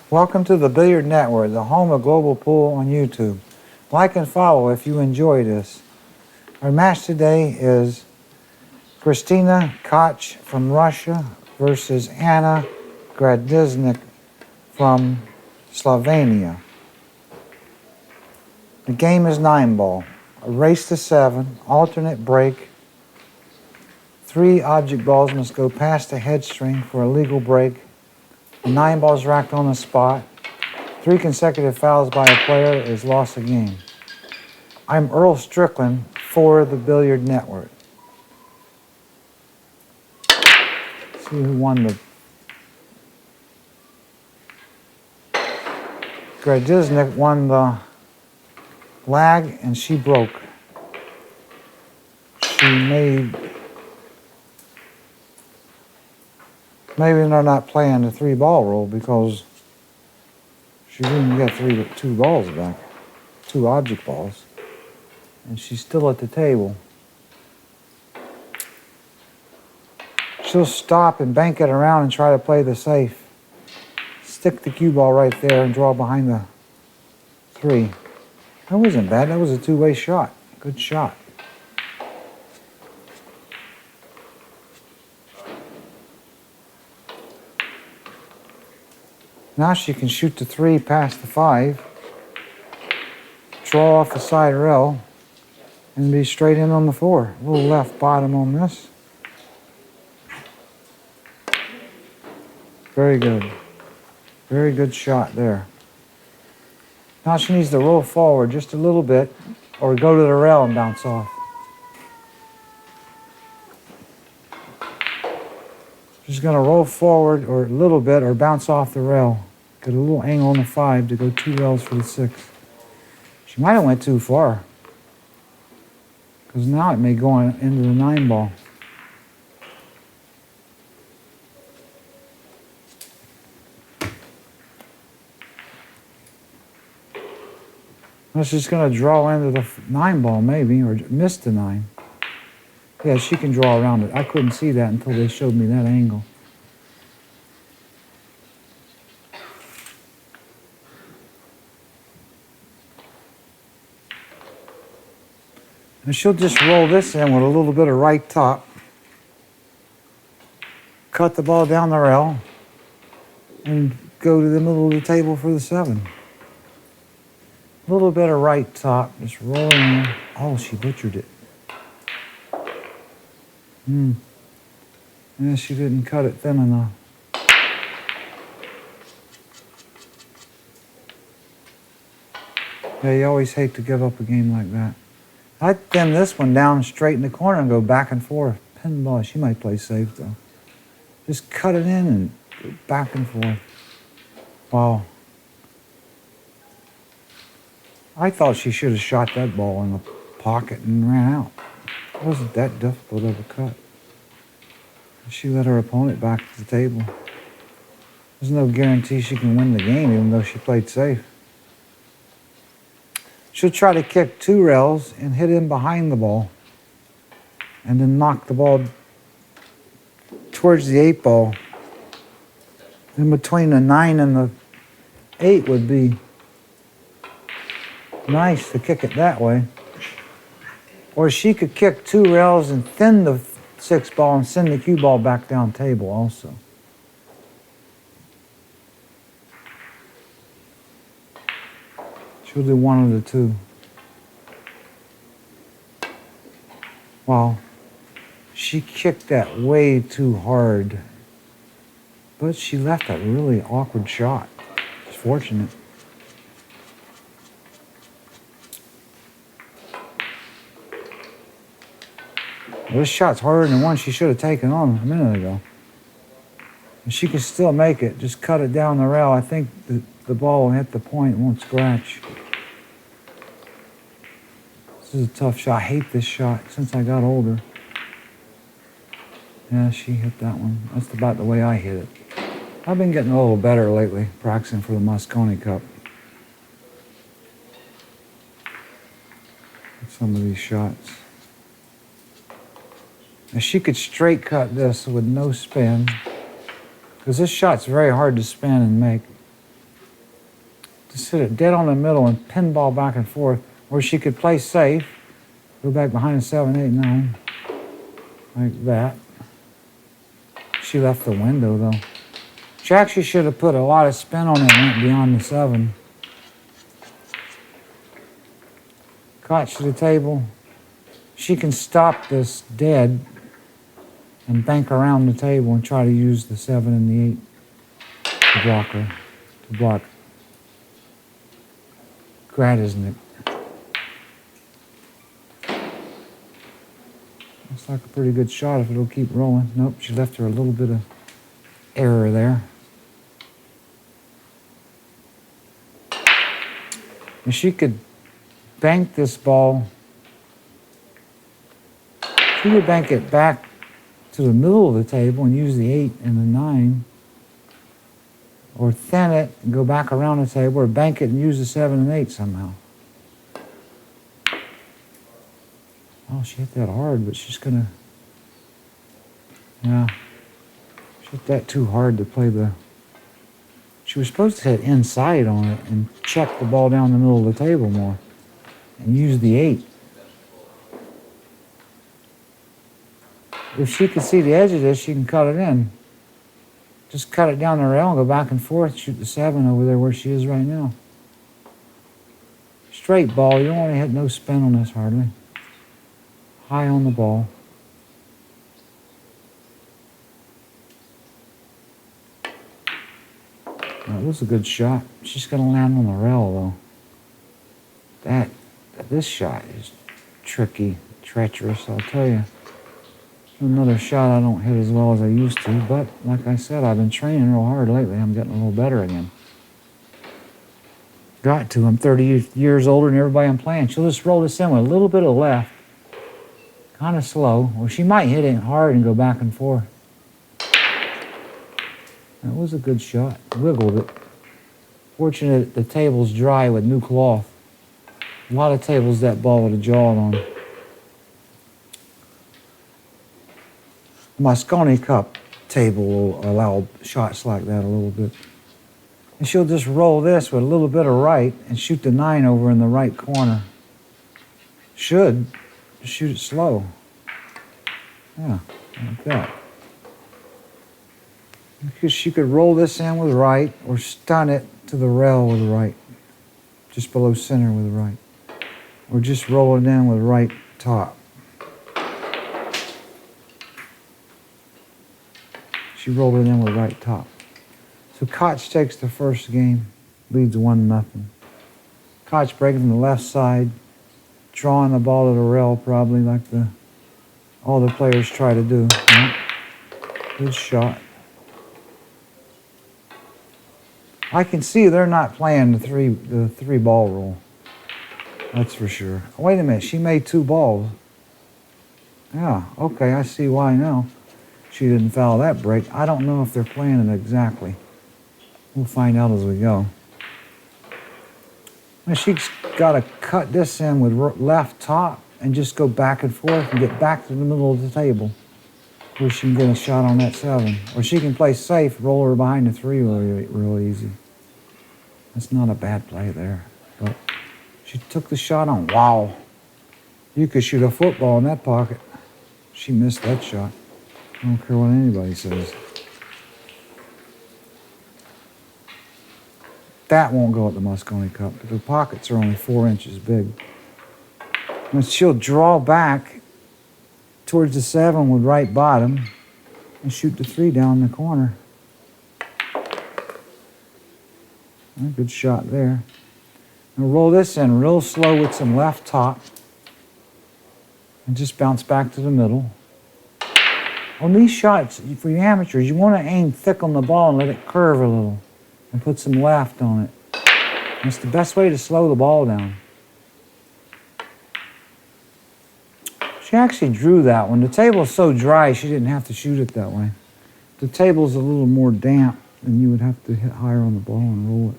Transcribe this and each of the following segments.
Welcome to the Billiard Network, the home of global pool on YouTube. Like and follow if you enjoy this. Our match today is Kristina Tkach from Russia versus Anna Gradisnik from Slovenia. The game is 9-ball, a race to 7, alternate break. 3 object balls must go past the head string for a legal break. The 9 balls racked on the spot. 3 consecutive fouls by a player is lost a game. I'm Earl Strickland for the Billiard Network. See who won the... Gradisnik won the lag and she broke. She made... Maybe they're not playing the 3-ball rule because she didn't get 2 balls back, 2 object balls. And she's still at the table. She'll stop and bank it around and try to play the safe. Stick the cue ball right there and draw behind the 3. That wasn't bad. That was a 2-way shot. Good shot. Now she can shoot the 3 past the 5, draw off the side rail, and be straight in on the 4. A little left bottom on this. Very good. Very good shot there. Now she needs to roll forward just a little bit or go to the rail and bounce off. She's going to roll forward or a little bit or bounce off the rail. Get a little angle on the 5 to go 2 rails for the 6. She might have went too far because now it may go into the 9-ball. Now she's going to draw into the 9-ball maybe or miss the 9. Yeah, she can draw around it. I couldn't see that until they showed me that angle. And she'll just roll this in with a little bit of right top. Cut the ball down the rail and go to the middle of the table for the 7. A little bit of right top, just rolling in. Oh, she butchered it. Yeah, she didn't cut it thin enough. Yeah, you always hate to give up a game like that. I'd thin this one down straight in the corner and go back and forth. Pinball, she might play safe though. Just cut it in and go back and forth. Wow. I thought she should have shot that ball in the pocket and ran out. It wasn't that difficult of a cut. She led her opponent back to the table. There's no guarantee she can win the game even though she played safe. She'll try to kick 2 rails and hit in behind the ball and then knock the ball towards the 8-ball. In between the 9 and the 8 would be nice to kick it that way. Or she could kick 2 rails and thin the 6-ball and send the cue ball back down table also. She'll do one of the 2. Wow. She kicked that way too hard. But she left a really awkward shot. It's fortunate. This shot's harder than one she should have taken on a minute ago. And she can still make it. Just cut it down the rail. I think the ball will hit the point. It won't scratch. This is a tough shot. I hate this shot since I got older. Yeah, she hit that one. That's about the way I hit it. I've been getting a little better lately, practicing for the Moscone Cup. Some of these shots. Now she could straight cut this with no spin. Because this shot's very hard to spin and make. Just hit it dead on the middle and pinball back and forth, or she could play safe, go back behind the 7, 8, 9, like that. She left the window though. She actually should have put a lot of spin on it and went beyond the 7. Tkach to the table. She can stop this dead and bank around the table and try to use the 7 and the 8 to block her, to block Gradisnik. Looks like a pretty good shot if it'll keep rolling. Nope, she left her a little bit of error there. And she could bank this ball. She could bank it back to the middle of the table and use the 8 and the 9. Or thin it and go back around the table, or bank it and use the 7 and 8 somehow. Oh, she hit that hard, but she's gonna, yeah. She hit that too hard to play the, she was supposed to hit inside on it and check the ball down the middle of the table more and use the 8. If she can see the edge of this, she can cut it in. Just cut it down the rail and go back and forth, shoot the 7 over there where she is right now. Straight ball, you don't want to hit no spin on this hardly. High on the ball. That was a good shot. She's going to land on the rail though. This shot is tricky, treacherous, I'll tell you. Another shot I don't hit as well as I used to, but like I said, I've been training real hard lately. I'm getting a little better again. Got to. I'm 30 years older than everybody I'm playing. She'll just roll this in with a little bit of left. Kind of slow. Or she might hit it hard and go back and forth. That was a good shot. Wiggled it. Fortunate the table's dry with new cloth. A lot of tables that ball would have jawed on. Mosconi Cup table will allow shots like that a little bit. And she'll just roll this with a little bit of right and shoot the 9 over in the right corner. Should. Just shoot it slow. Yeah, like that. Because she could roll this in with right or stun it to the rail with right. Just below center with right. Or just roll it in with right top. She rolled it in with right top. So Tkach takes the first game, leads 1-0. Tkach breaking from the left side, drawing the ball to the rail probably like all the players try to do. Right? Good shot. I can see they're not playing the three ball rule. That's for sure. Wait a minute, she made 2 balls. Yeah, okay, I see why now. She didn't foul that break. I don't know if they're playing it exactly. We'll find out as we go. And she's got to cut this in with left top and just go back and forth and get back to the middle of the table where she can get a shot on that 7. Or she can play safe, roll her behind the 3 real easy. That's not a bad play there. But she took the shot on. Wow. You could shoot a football in that pocket. She missed that shot. I don't care what anybody says. That won't go at the Mosconi Cup. The pockets are only 4 inches big. And she'll draw back towards the 7 with right bottom and shoot the 3 down the corner. Good shot there. And roll this in real slow with some left top and just bounce back to the middle. On these shots, for you amateurs, you want to aim thick on the ball and let it curve a little and put some left on it. And it's the best way to slow the ball down. She actually drew that one. The table's so dry, she didn't have to shoot it that way. The table's a little more damp, and you would have to hit higher on the ball and roll it.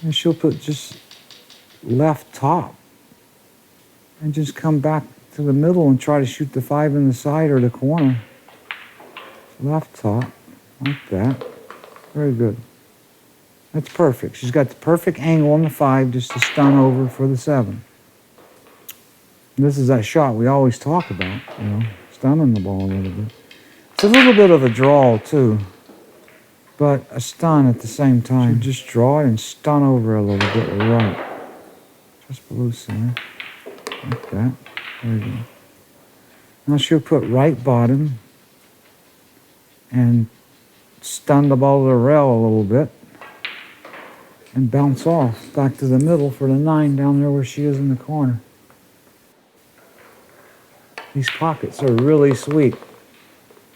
And she'll put just left top and just come back to the middle and try to shoot the 5 in the side or the corner. Left top, like that. Very good. That's perfect. She's got the perfect angle on the 5 just to stun over for the 7. And this is that shot we always talk about, you know, stunning the ball a little bit. It's a little bit of a draw too, but a stun at the same time. So just draw it and stun over a little bit right. Just below center. Like that. There you go. Now she'll put right bottom and stun the ball to the rail a little bit and bounce off back to the middle for the 9 down there where she is in the corner. These pockets are really sweet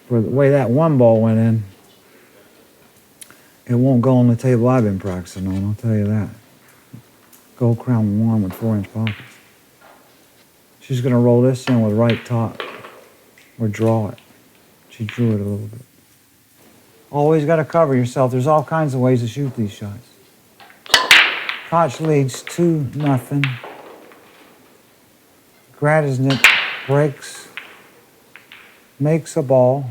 for the way that 1 ball went in. It won't go on the table I've been practicing on, I'll tell you that. Gold crown 1 with 4-inch pockets. She's going to roll this in with right top or draw it. She drew it a little bit. Always got to cover yourself. There's all kinds of ways to shoot these shots. Tkach leads 2-0. Gradisnik breaks, makes a ball,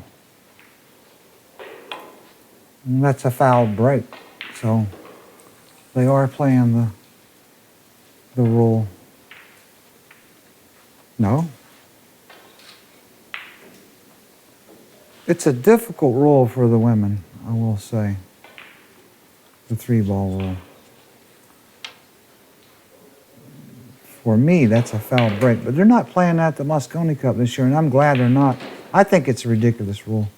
and that's a foul break. So they are playing the rule. No. It's a difficult rule for the women, I will say. The 3-ball rule. For me, that's a foul break. But they're not playing that at the Moscone Cup this year, and I'm glad they're not. I think it's a ridiculous rule.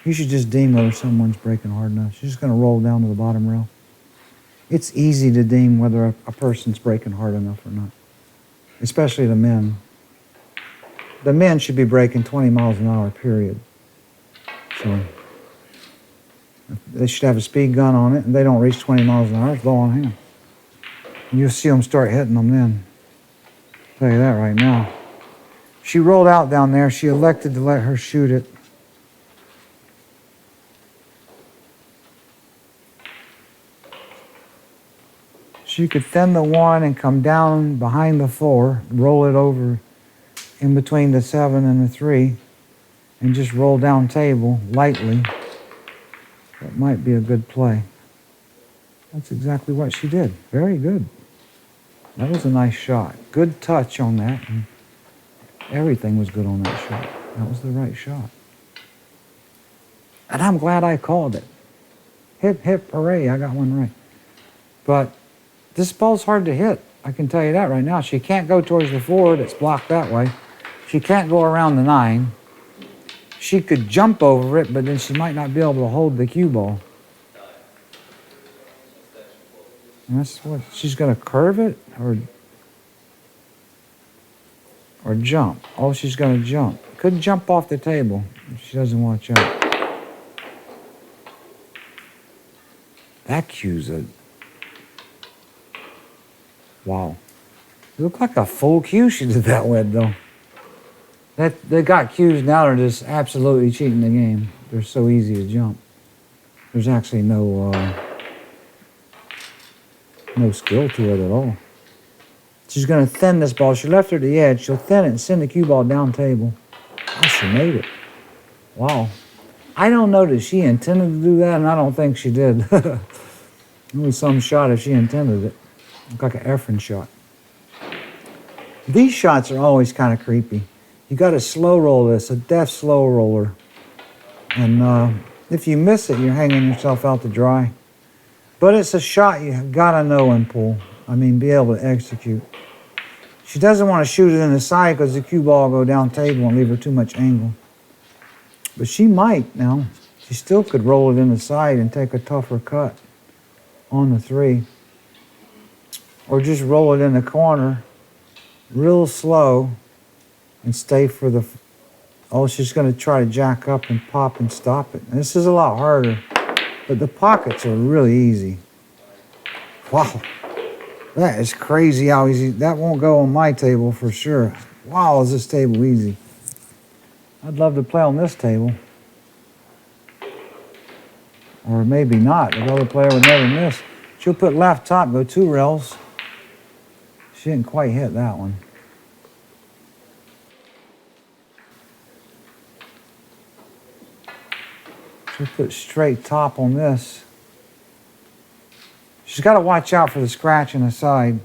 You should just deem whether someone's breaking hard enough. She's just going to roll down to the bottom rail. It's easy to deem whether a person's breaking hard enough or not, especially the men. The men should be breaking 20 miles an hour, period. So they should have a speed gun on it, and they don't reach 20 miles an hour, it's ball in hand. And you'll see them start hitting them then. I'll tell you that right now. She rolled out down there. She elected to let her shoot it. She could thin the 1 and come down behind the 4, roll it over in between the 7 and the 3, and just roll down table lightly. That might be a good play. That's exactly what she did. Very good. That was a nice shot. Good touch on that. And everything was good on that shot. That was the right shot. And I'm glad I called it. Hip, hip, hooray, I got one right. But this ball's hard to hit. I can tell you that right now. She can't go towards the 4 that's blocked that way. She can't go around the 9. She could jump over it, but then she might not be able to hold the cue ball. And that's what, she's going to curve it or jump. Oh, she's going to jump. Could jump off the table if she doesn't watch out. That cue's a... Wow. It looked like a full cue she did that with, though. They got cues now that are just absolutely cheating the game. They're so easy to jump. There's actually no skill to it at all. She's going to thin this ball. She left her at the edge. She'll thin it and send the cue ball down table. Oh, she made it. Wow. I don't know that she intended to do that, and I don't think she did. It was some shot if she intended it. Looked like an effing shot. These shots are always kind of creepy. You got to slow roll this, a deft slow roller. And if you miss it, you're hanging yourself out to dry. But it's a shot you got to know and pull. I mean, be able to execute. She doesn't want to shoot it in the side because the cue ball will go down table and leave her too much angle. But she might now. She still could roll it in the side and take a tougher cut on the 3. Or just roll it in the corner real slow and stay for the... Oh, she's going to try to jack up and pop and stop it. And this is a lot harder, but the pockets are really easy. Wow, that is crazy how easy. That won't go on my table for sure. Wow, is this table easy. I'd love to play on this table. Or maybe not. The other player would never miss. She'll put left top, go 2 rails. She didn't quite hit that one. She'll put straight top on this. She's got to watch out for the scratch in the side.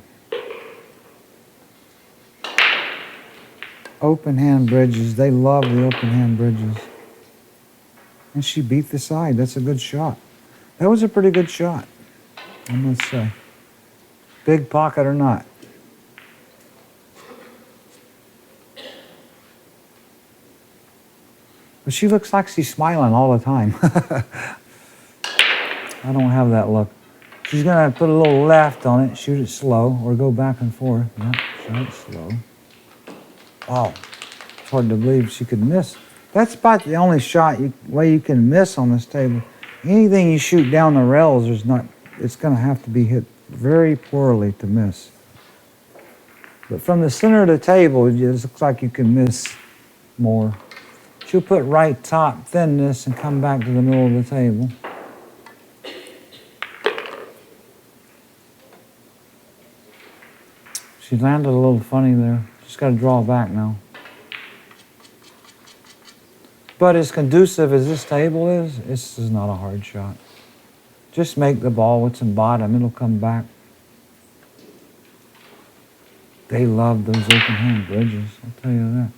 Open hand bridges. They love the open hand bridges. And she beat the side. That's a good shot. That was a pretty good shot, I must say. Big pocket or not. But she looks like she's smiling all the time. I don't have that look. She's going to put a little left on it, shoot it slow, or go back and forth. Yep, shoot it slow. Wow, it's hard to believe she could miss. That's about the only way you can miss on this table. Anything you shoot down the rails, it's going to have to be hit very poorly to miss. But from the center of the table, it just looks like you can miss more. She'll put right top, thin this, and come back to the middle of the table. She landed a little funny there. She's got to draw back now. But as conducive as this table is, this is not a hard shot. Just make the ball with some bottom. It'll come back. They love those open hand bridges, I'll tell you that.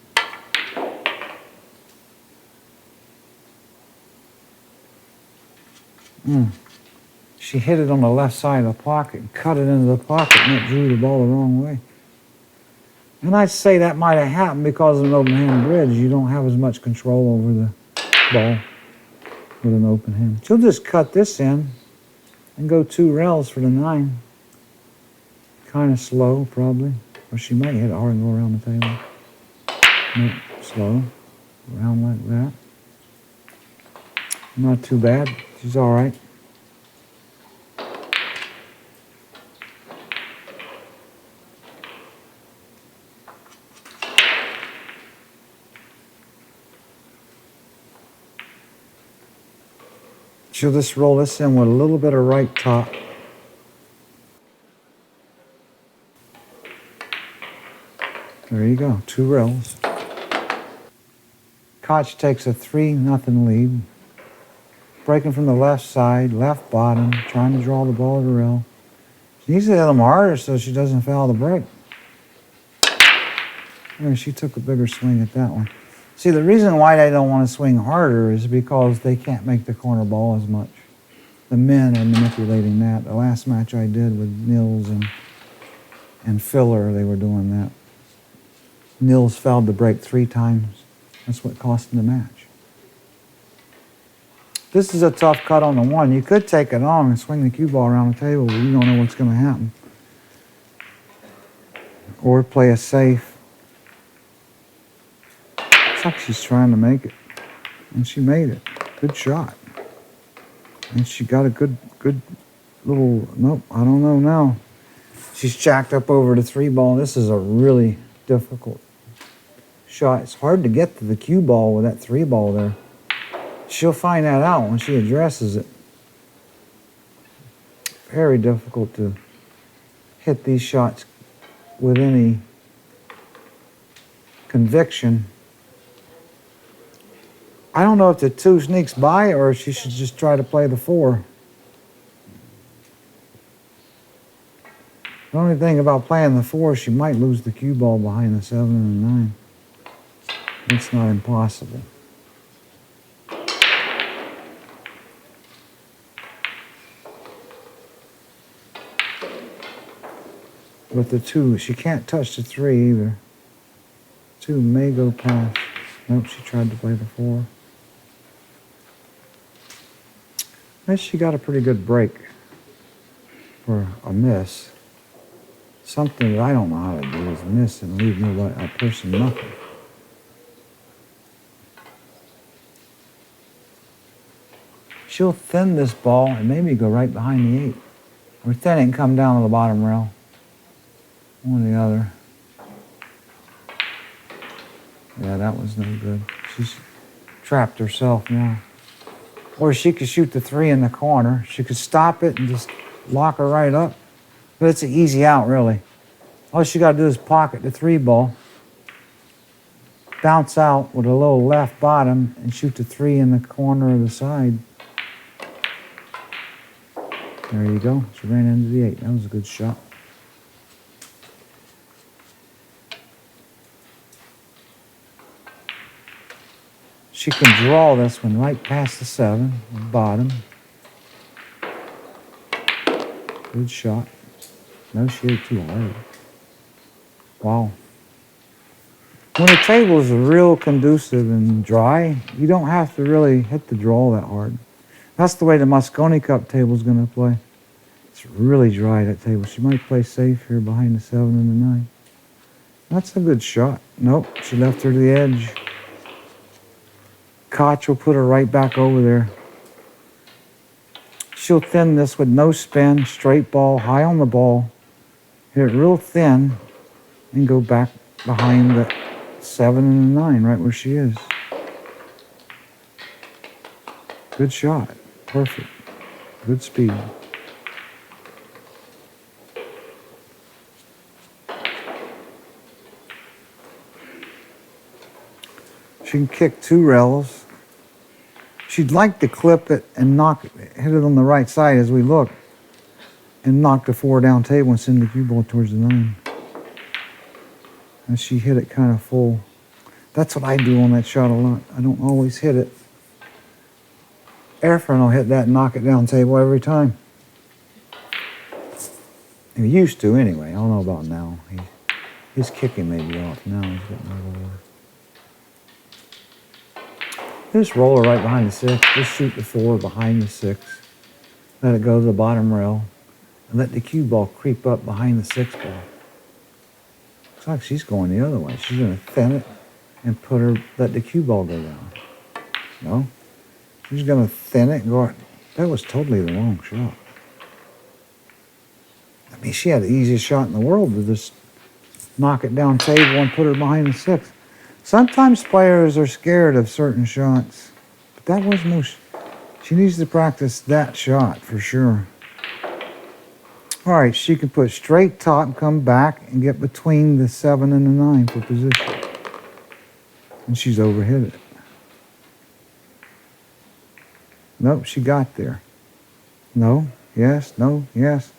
She hit it on the left side of the pocket and cut it into the pocket, and it drew the ball the wrong way. And I'd say that might have happened because of an open hand bridge. You don't have as much control over the ball with an open hand. She'll just cut this in and go 2 rails for the 9. Kind of slow, probably. Or she might hit it hard and go around the table. Nope, slow. Around like that. Not too bad. She's all right. She'll just roll this in with a little bit of right top. There you go, 2 rails. Tkach takes a 3-0 lead. Breaking from the left side, left bottom, trying to draw the ball to the rail. She needs to hit them harder so she doesn't foul the break. There, she took a bigger swing at that one. See, the reason why they don't want to swing harder is because they can't make the corner ball as much. The men are manipulating that. The last match I did with Nils and Filler, they were doing that. Nils fouled the break 3 times. That's what cost him the match. This is a tough cut on the 1. You could take it on and swing the cue ball around the table, but you don't know what's going to happen. Or play it safe. It's like she's trying to make it. And she made it. Good shot. And she got a good little, nope, I don't know now. She's jacked up over the 3 ball. This is a really difficult shot. It's hard to get to the cue ball with that 3 ball there. She'll find that out when she addresses it. Very difficult to hit these shots with any conviction. I don't know if the 2 sneaks by or if she should just try to play the 4. The only thing about playing the 4, she might lose the cue ball behind the 7 and the 9. It's not impossible. With the 2, she can't touch the 3 either. 2 may go past. Nope, she tried to play the 4. I guess she got a pretty good break for a miss. Something that I don't know how to do is miss and leave a person nothing. She'll thin this ball and maybe go right behind the 8. Or thin it and come down to the bottom rail. One or the other. Yeah, that was no good. She's trapped herself now. Or she could shoot the 3 in the corner. She could stop it and just lock her right up. But it's an easy out, really. All she got to do is pocket the 3 ball. bounce out with a little left bottom and shoot the 3 in the corner of the side. There you go. She ran into the 8. That was a good shot. She can draw this one right past the 7, the bottom. Good shot. No, she hit it too hard. Wow. When the table is real conducive and dry, you don't have to really hit the draw that hard. That's the way the Mosconi Cup table is going to play. It's really dry, that table. She might play safe here behind the 7 and the 9. That's a good shot. Nope, she left her to the edge. Tkach will put her right back over there. She'll thin this with no spin, straight ball, high on the ball. Hit it real thin and go back behind the 7 and the 9, right where she is. Good shot. Perfect. Good speed. She can kick 2 rails. She'd like to clip it and hit it on the right side as we look and knock the 4 down table and send the cue ball towards the 9. And she hit it kind of full. That's what I do on that shot a lot. I don't always hit it. Airfront will hit that and knock it down table every time. He used to anyway. I don't know about now. His kicking may be off now. He's getting a little. Just roll her right behind the 6. Just shoot the 4 behind the 6. Let it go to the bottom rail. And let the cue ball creep up behind the 6 ball. Looks like she's going the other way. She's going to thin it and let the cue ball go down. No? She's going to thin it and go. That was totally the wrong shot. I mean, she had the easiest shot in the world to just knock it down table and put her behind the 6. Sometimes players are scared of certain shots, but that was no. She needs to practice that shot for sure. All right, she can put straight top, come back, and get between the 7 and the 9 for position. And she's overhit it. Nope, she got there. No, yes, no, yes.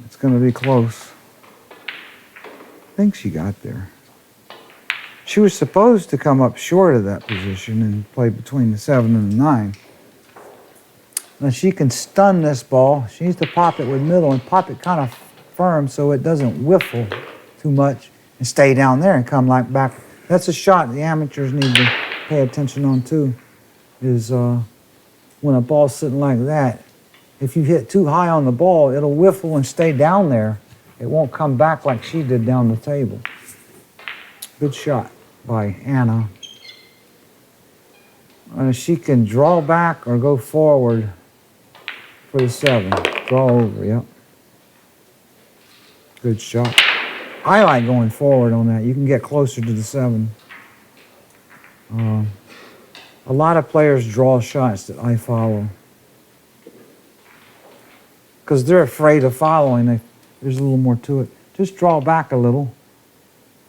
It's going to be close. I think she got there. She was supposed to come up short of that position and play between the 7 and the 9. Now she can stun this ball. She needs to pop it with middle and pop it kind of firm so it doesn't whiffle too much and stay down there and come like back. That's a shot the amateurs need to pay attention on too, is when a ball's sitting like that, if you hit too high on the ball, it'll whiffle and stay down there. It won't come back like she did down the table. Good shot by Anna. She can draw back or go forward for the 7. Draw over, yep. Good shot. I like going forward on that. You can get closer to the 7. A lot of players draw shots that I follow because they're afraid of following. There's a little more to it. Just draw back a little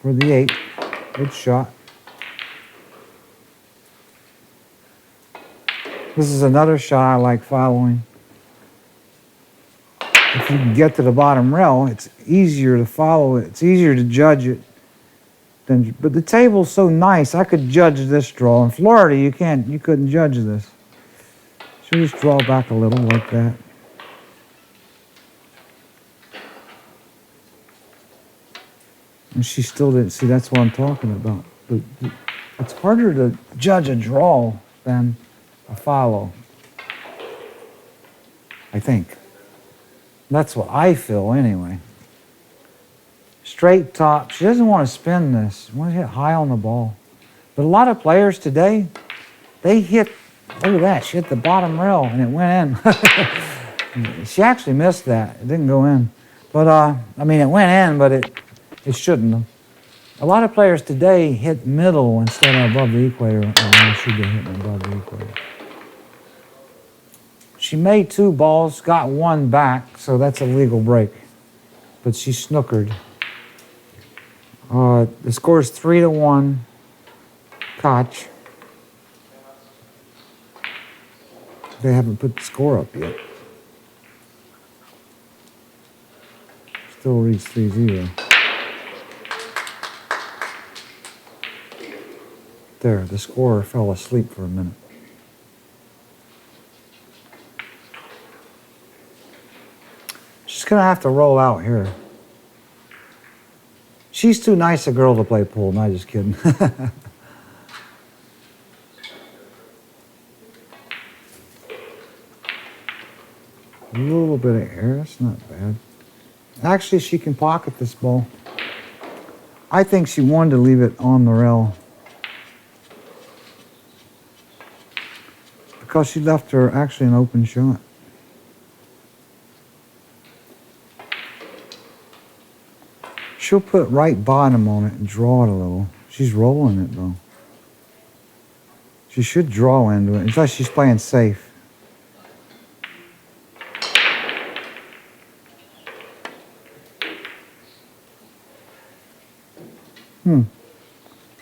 for the 8. Good shot. This is another shot I like following. If you can get to the bottom rail, it's easier to follow it. It's easier to judge it. But the table's so nice, I could judge this draw. In Florida, you couldn't judge this. So just draw back a little like that. And she still didn't see. That's what I'm talking about. It's harder to judge a draw than a follow, I think. That's what I feel anyway. Straight top. She doesn't want to spin this. She wants to hit high on the ball. But a lot of players today, they hit, look at that, she hit the bottom rail and it went in. She actually missed that. It didn't go in. But, I mean, it went in, but it shouldn't have. A lot of players today hit middle instead of above the equator. They should be hitting above the equator. She made 2 balls, got 1 back, so that's a legal break. But she snookered. The score is 3-1. Tkach. They haven't put the score up yet. Still reads 3-0. There, the scorer fell asleep for a minute. She's going to have to roll out here. She's too nice a girl to play pool. No, just kidding. A little bit of air, that's not bad. Actually, she can pocket this ball. I think she wanted to leave it on the rail because she left her actually an open shot. She'll put right bottom on it and draw it a little. She's rolling it though. She should draw into it. It's like she's playing safe.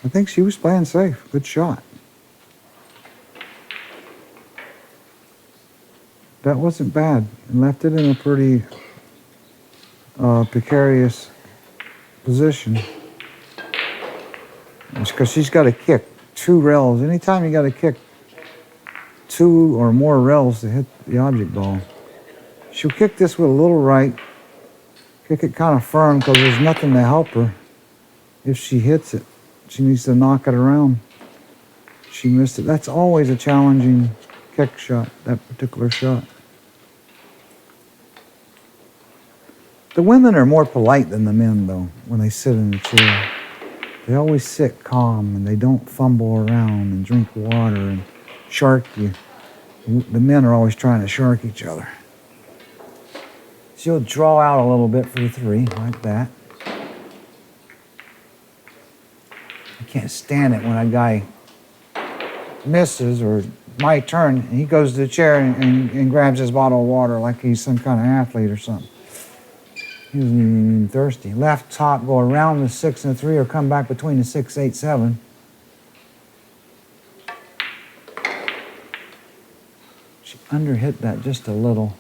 I think she was playing safe. Good shot. That wasn't bad. And left it in a pretty precarious position. It's because she's got to kick 2 rails. Anytime you got to kick 2 or more rails to hit the object ball. She'll kick this with a little right. Kick it kind of firm because there's nothing to help her if she hits it. She needs to knock it around. She missed it. That's always a challenging kick shot, that particular shot. The women are more polite than the men, though, when they sit in the chair. They always sit calm, and they don't fumble around and drink water and shark you. The men are always trying to shark each other. She'll draw out a little bit for the 3, like that. I can't stand it when a guy misses or my turn, and he goes to the chair and grabs his bottle of water like he's some kind of athlete or something. He wasn't even thirsty. Left top, go around the 6 and the 3 or come back between the 6, 8, 7. She underhit that just a little.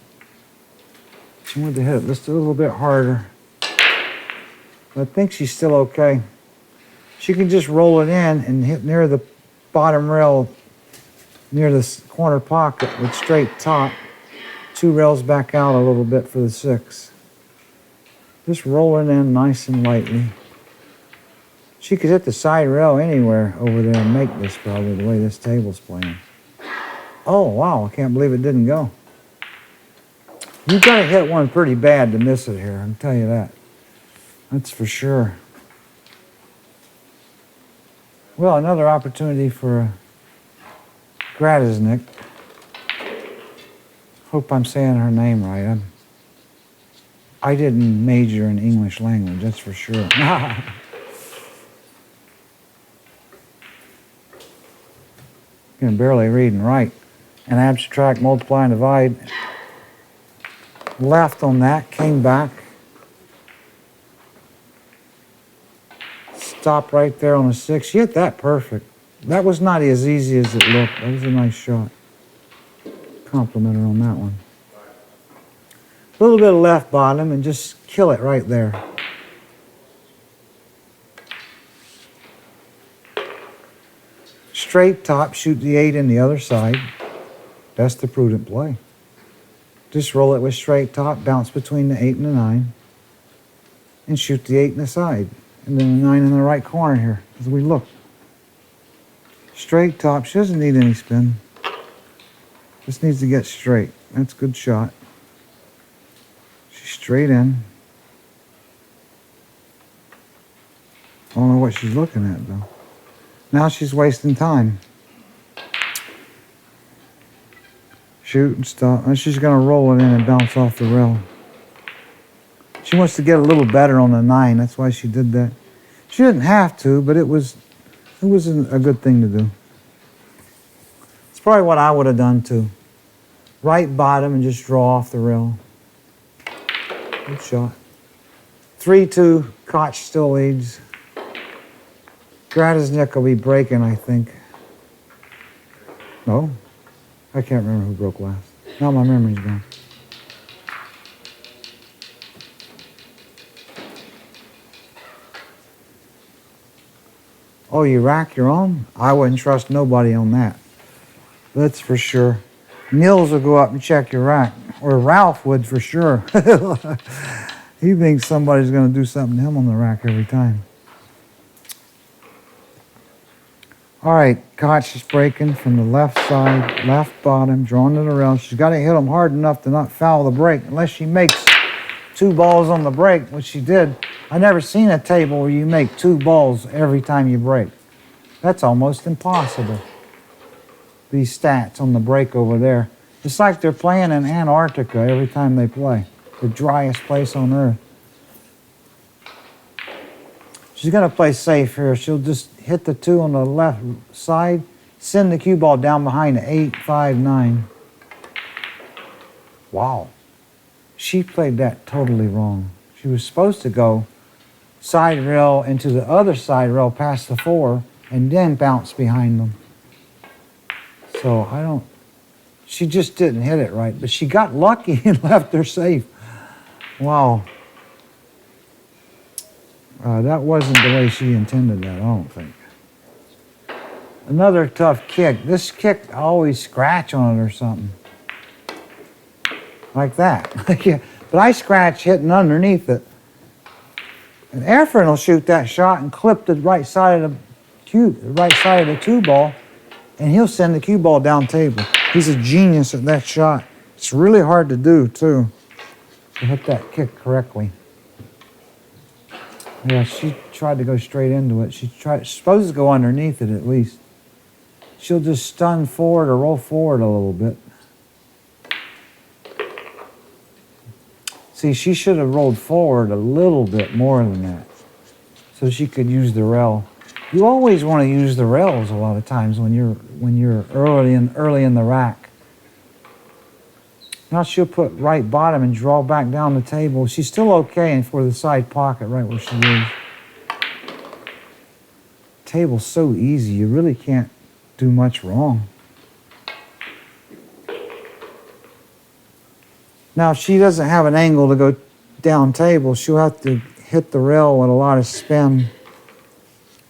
She wanted to hit it just a little bit harder. But I think she's still okay. She can just roll it in and hit near the bottom rail, near the corner pocket with straight top. 2 rails back out a little bit for the 6. Just roll it in nice and lightly. She could hit the side rail anywhere over there and make this probably the way this table's playing. Oh, wow, I can't believe it didn't go. You've got to hit one pretty bad to miss it here, I can tell you that. That's for sure. Well, another opportunity for Gradisnik. Hope I'm saying her name right. I didn't major in English language, that's for sure. Can barely read and write. And abstract, multiply, and divide. Left on that, came back. Stop right there on the 6. She hit that perfect. That was not as easy as it looked. That was a nice shot. Compliment her on that one. A little bit of left bottom and just kill it right there. Straight top, shoot the 8 in the other side. That's the prudent play. Just roll it with straight top, bounce between the 8 and the 9, and shoot the 8 in the side. And then the 9 in the right corner here, as we look. Straight top, she doesn't need any spin. Just needs to get straight. That's a good shot. She's straight in. I don't know what she's looking at, though. Now she's wasting time. Shoot and stop. And she's going to roll it in and bounce off the rail. She wants to get a little better on the 9. That's why she did that. She didn't have to, but it was a good thing to do. It's probably what I would have done too. Right bottom and just draw off the rail. Good shot. 3-2. Tkach still leads. Gradisnik will be breaking, I think. No? I can't remember who broke last. Now my memory's gone. Oh, you rack your own? I wouldn't trust nobody on that. That's for sure. Nils will go up and check your rack. Or Ralph would for sure. He thinks somebody's going to do something to him on the rack every time. All right, Tkach is breaking from the left side, left bottom, drawing to the rail. She's got to hit them hard enough to not foul the break, unless she makes 2 balls on the break, which she did. I never seen a table where you make 2 balls every time you break. That's almost impossible. These stats on the break over there. It's like they're playing in Antarctica every time they play. The driest place on earth. She's going to play safe here. She'll just hit the 2 on the left side, send the cue ball down behind the 8, 5, 9. Wow. She played that totally wrong. She was supposed to go side rail into the other side rail past the 4 and then bounce behind them. So she just didn't hit it right, but she got lucky and left her safe. Wow. That wasn't the way she intended that, I don't think. Another tough kick. This kick, I always scratch on it or something. Like that. Yeah. But I scratch hitting underneath it. And Efren will shoot that shot and clip the right side of the cue, the right side of the 2 ball, and he'll send the cue ball down table. He's a genius at that shot. It's really hard to do, too, to hit that kick correctly. Yeah, she tried to go straight into it. She's supposed to go underneath it at least. She'll just stun forward or roll forward a little bit. See, she should have rolled forward a little bit more than that so she could use the rail. You always want to use the rails a lot of times when you're early in the rack. Now she'll put right bottom and draw back down the table. She's still okay for the side pocket right where she is. Table's so easy, you really can't do much wrong. Now, if she doesn't have an angle to go down table, she'll have to hit the rail with a lot of spin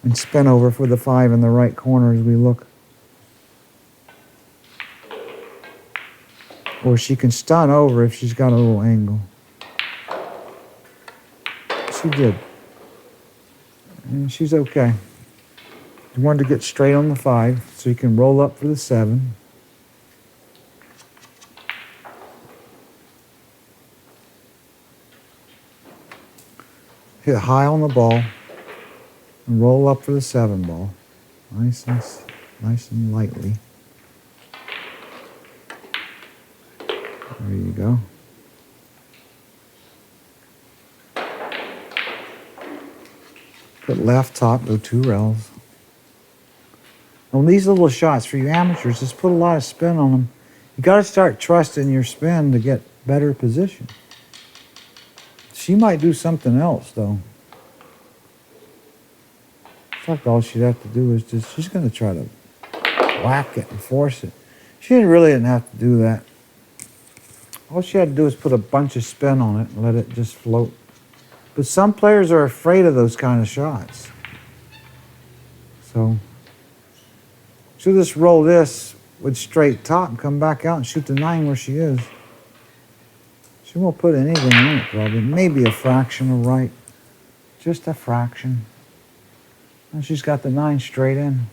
and spin over for the 5 in the right corner as we look. Or she can stun over if she's got a little angle. She did. And she's okay. You wanted to get straight on the 5, so you can roll up for the 7. Hit high on the ball and roll up for the 7 ball. Nice and lightly. There you go. Put left top, go 2 rails. On these little shots for you amateurs, just put a lot of spin on them. You got to start trusting your spin to get better position. She might do something else, though. In fact, all she'd have to do is she's going to try to whack it and force it. She really didn't have to do that. All she had to do is put a bunch of spin on it and let it just float. But some players are afraid of those kind of shots. So she'll just roll this with straight top and come back out and shoot the 9 where she is. She won't put anything in it, probably. Maybe a fraction of right. Just a fraction. And she's got the 9 straight in.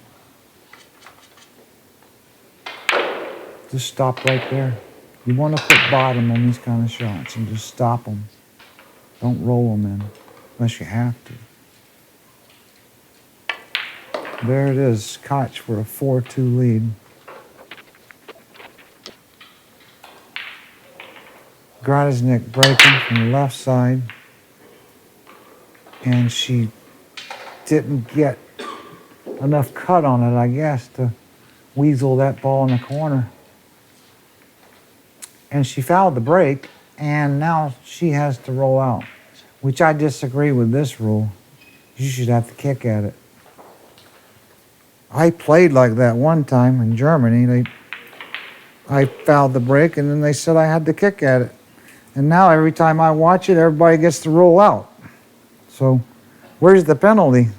Just stop right there. You want to put bottom on these kind of shots and just stop them. Don't roll them in unless you have to. There it is. Tkach for a 4-2 lead. Gradisnik breaking from the left side. And she didn't get enough cut on it, I guess, to weasel that ball in the corner. And she fouled the break, and now she has to roll out, which I disagree with this rule. You should have to kick at it. I played like that one time in Germany. I fouled the break, and then they said I had to kick at it. And now every time I watch it, everybody gets to roll out. So where's the penalty?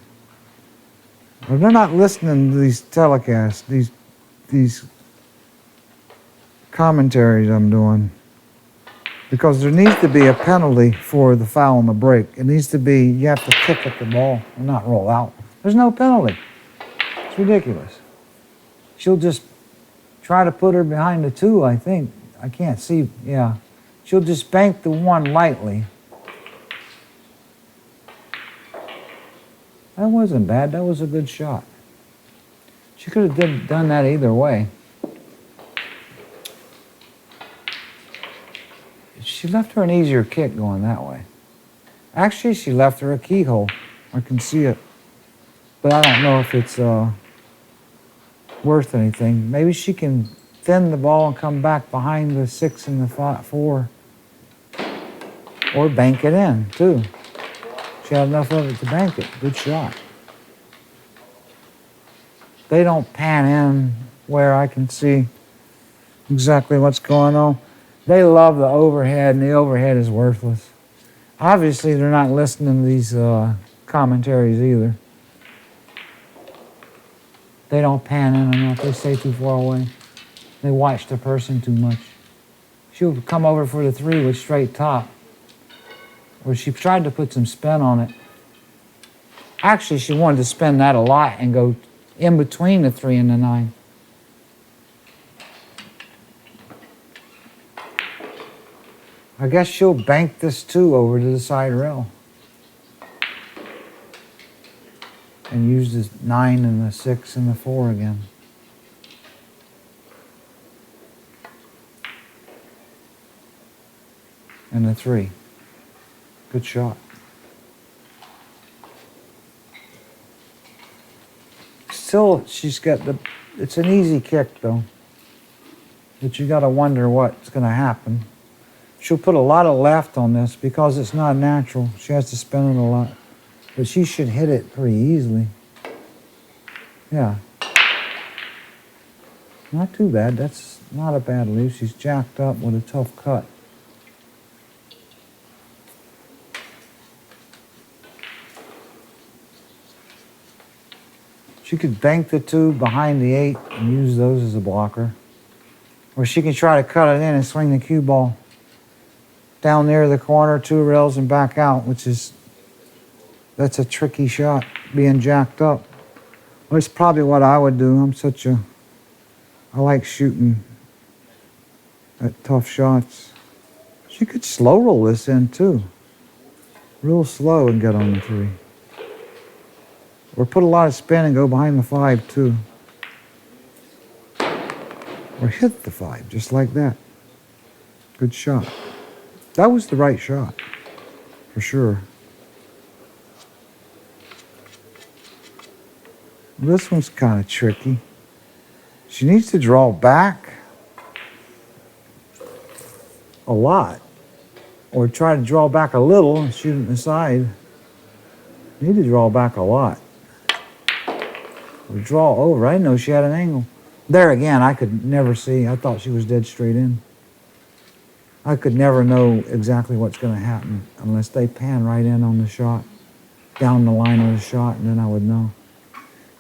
Well, they're not listening to these telecasts, these commentaries I'm doing. Because there needs to be a penalty for the foul on the break. It needs to be, you have to kick at the ball and not roll out. There's no penalty. It's ridiculous. She'll just try to put her behind the 2, I think. I can't see, yeah. She'll just bank the 1 lightly. That wasn't bad. That was a good shot. She could have done that either way. She left her an easier kick going that way. Actually, she left her a keyhole. I can see it. But I don't know if it's worth anything. Maybe she can thin the ball and come back behind the 6 and the 4. Or bank it in, too. She had enough of it to bank it. Good shot. They don't pan in where I can see exactly what's going on. They love the overhead, and the overhead is worthless. Obviously, they're not listening to these commentaries either. They don't pan in enough. They stay too far away. They watch the person too much. She'll come over for the 3 with straight top, where she tried to put some spin on it. Actually, she wanted to spin that a lot and go in between the 3 and the 9. I guess she'll bank this 2 over to the side rail and use the 9 and the 6 and the 4 again. And the 3. Good shot. Still, she's got it's an easy kick though, but you gotta wonder what's gonna happen. She'll put a lot of left on this because it's not natural. She has to spin it a lot. But she should hit it pretty easily. Yeah. Not too bad. That's not a bad lead. She's jacked up with a tough cut. She could bank the 2 behind the 8 and use those as a blocker. Or she can try to cut it in and swing the cue ball down near the corner, 2 rails, and back out, that's a tricky shot, being jacked up. Well, it's probably what I would do. I like shooting at tough shots. She could slow roll this in too. Real slow and get on the 3. Or put a lot of spin and go behind the 5 too. Or hit the 5, just like that. Good shot. That was the right shot, for sure. This one's kind of tricky. She needs to draw back a lot, or try to draw back a little and shoot it in the side. You need to draw back a lot. Or draw over. I didn't know she had an angle. There again, I could never see. I thought she was dead straight in. I could never know exactly what's going to happen unless they pan right in on the shot, down the line of the shot, and then I would know.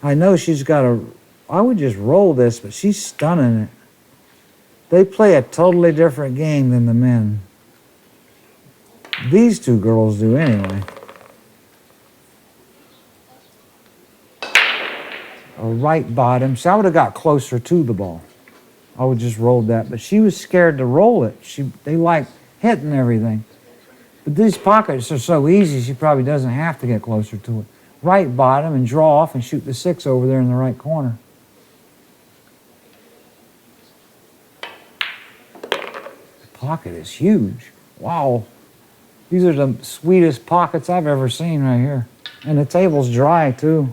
I know she's got I would just roll this, but she's stunning it. They play a totally different game than the men. These 2 girls do anyway. A right bottom. See, I would have got closer to the ball. I would just roll that, but she was scared to roll it. They like hitting everything. But these pockets are so easy, she probably doesn't have to get closer to it. Right bottom and draw off and shoot the 6 over there in the right corner. The pocket is huge. Wow. These are the sweetest pockets I've ever seen right here. And the table's dry too.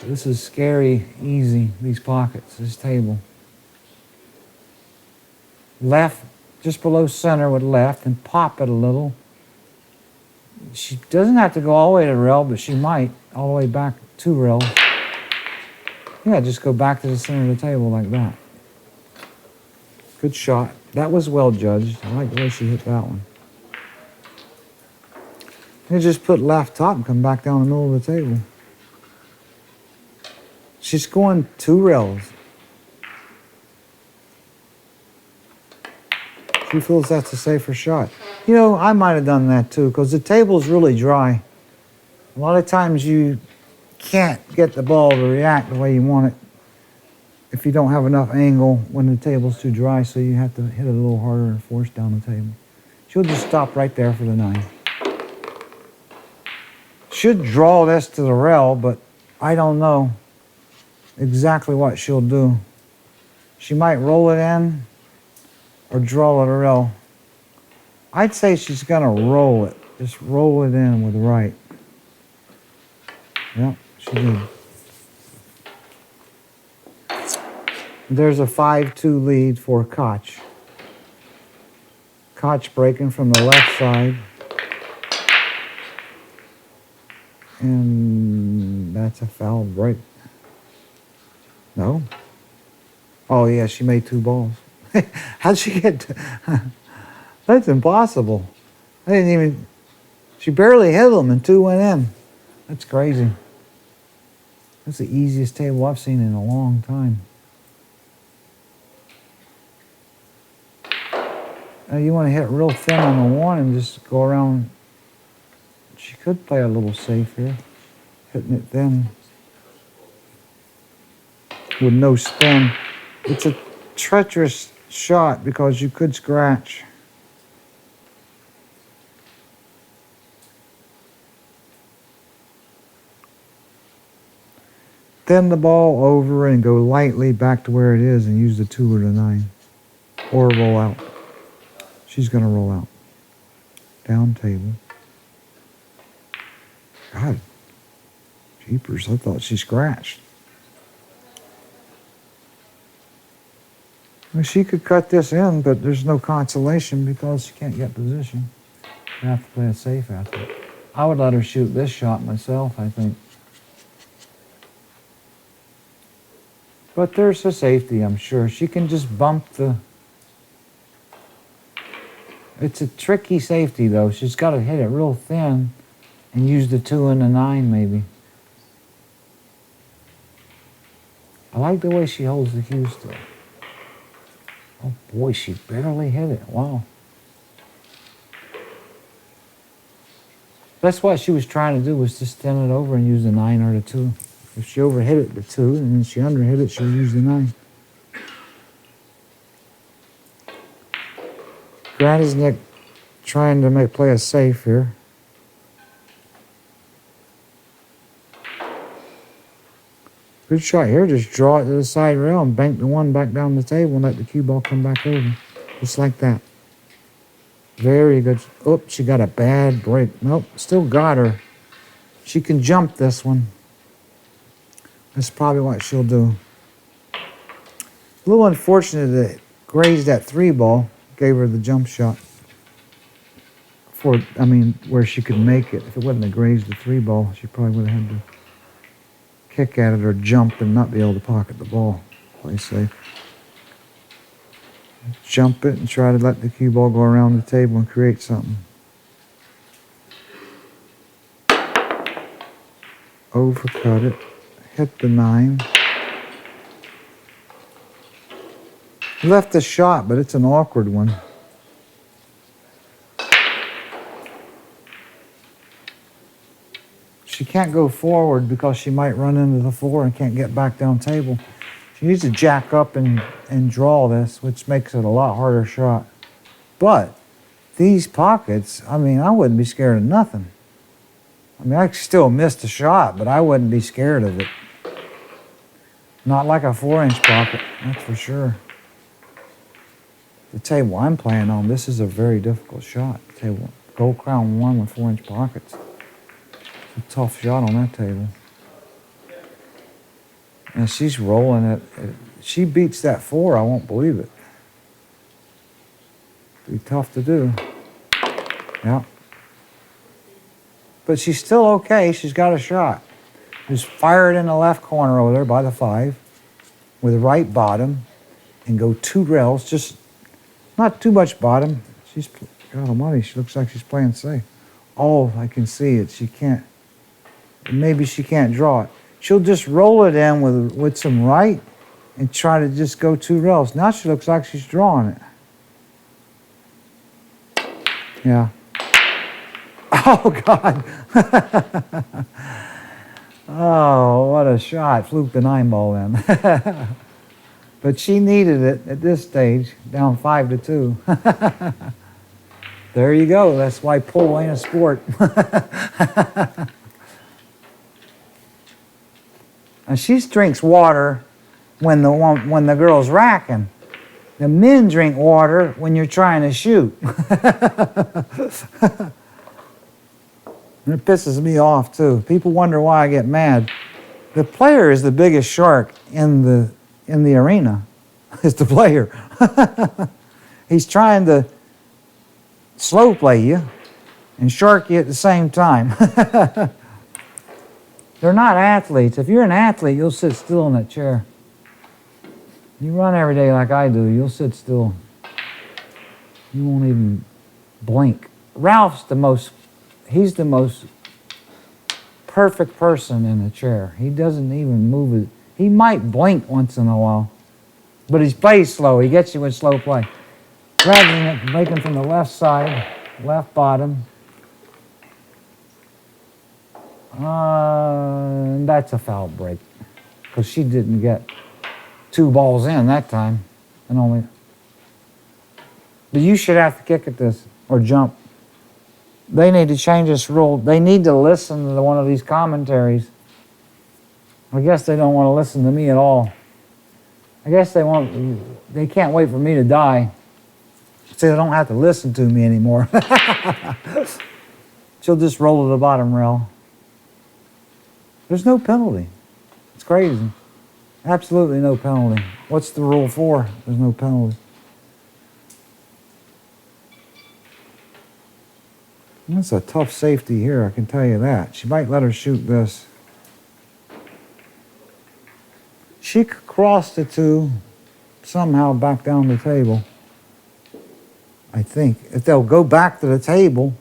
This is scary, easy, these pockets, this table. Left, just below center with left, and pop it a little. She doesn't have to go all the way to the rail, but she might, all the way back 2 rails. Yeah, just go back to the center of the table like that. Good shot. That was well judged. I like the way she hit that one. You just put left top and come back down the middle of the table. She's going 2 rails. She feels that's a safer shot. You know, I might have done that too, because the table's really dry. A lot of times you can't get the ball to react the way you want it if you don't have enough angle when the table's too dry, so you have to hit it a little harder and force down the table. She'll just stop right there for the 9. Should draw this to the rail, but I don't know exactly what she'll do. She might roll it in or draw it a rail. I'd say she's gonna roll it. Just roll it in with right. Yep, she did. There's a 5-2 lead for Tkach. Tkach breaking from the left side. And that's a foul break. No? Oh yeah, she made 2 balls. How'd she get That's impossible. I didn't even, she barely hit them and 2 went in. That's crazy. That's the easiest table I've seen in a long time. Now you want to hit real thin on the 1 and just go around. She could play a little safe here, hitting it thin with no spin. It's a treacherous shot because you could scratch. Thin the ball over and go lightly back to where it is and use the 2 or the 9. Or roll out. She's going to roll out. Down table. God. Jeepers, I thought she scratched. Well, she could cut this in, but there's no consolation because she can't get position. You have to play it safe after it. I would let her shoot this shot myself, I think. But there's a safety, I'm sure. She can just bump the... It's a tricky safety, though. She's got to hit it real thin and use the 2 and the 9, maybe. I like the way she holds the cue still. Oh, boy, she barely hit it. Wow. That's what she was trying to do, was just thin it over and use the 9 or the 2. If she overhit it, the 2, and then she underhit it, she'll use the 9. Gradisnik trying to play it safe here. Good shot here. Just draw it to the side rail and bank the 1 back down the table and let the cue ball come back over. Just like that. Very good. Oh, she got a bad break. Nope, still got her. She can jump this one. That's probably what she'll do. A little unfortunate that grazed that 3 ball. Gave her the jump shot. Where she could make it. If it wouldn't have grazed the 3 ball, she probably would have had to kick at it or jump and not be able to pocket the ball. Play safe. Jump it and try to let the cue ball go around the table and create something. Overcut it. Hit the 9. Left a shot, but it's an awkward one. She can't go forward because she might run into the 4 and can't get back down table. She needs to jack up and draw this, which makes it a lot harder shot. But these pockets, I wouldn't be scared of nothing. I still missed a shot, but I wouldn't be scared of it. Not like a 4-inch pocket, that's for sure. The table I'm playing on, this is a very difficult shot. Table, Gold Crown 1 with 4-inch pockets. It's a tough shot on that table. And she's rolling it. If she beats that 4, I won't believe it. Be tough to do. Yeah. But she's still okay. She's got a shot. Just fire it in the left corner over there by the 5 with the right bottom and go 2 rails, just not too much bottom. She's, God almighty, she looks like she's playing safe. Oh, I can see it. She can't, maybe she can't draw it. She'll just roll it in with some right and try to just go 2 rails. Now she looks like she's drawing it. Yeah. Oh, God. Oh, what a shot. Fluked the 9-ball in. But she needed it at this stage, down 5-2. There you go. That's why pool ain't a sport. And she drinks water when the girl's racking. The men drink water when you're trying to shoot. And it pisses me off too. People wonder why I get mad. The player is the biggest shark in the arena. It's the player. He's trying to slow play you and shark you at the same time. They're not athletes. If you're an athlete, you'll sit still in that chair. You run every day like I do, you'll sit still. You won't even blink. Ralph's he's the most perfect person in the chair. He doesn't even move it. He might blink once in a while, but he plays slow. He gets you with slow play. Gradisnik making from the left side, left bottom. That's a foul break because she didn't get 2 balls in that time, and only. But you should have to kick at this or jump. They need to change this rule. They need to listen to one of these commentaries. I guess they don't want to listen to me at all. I guess they can't wait for me to die so they don't have to listen to me anymore. She'll just roll to the bottom rail. There's no penalty. It's crazy. Absolutely no penalty. What's the rule for? There's no penalty. That's a tough safety here, I can tell you that. She might let her shoot this. She could cross the 2 somehow back down the table. I think. If they'll go back to the table,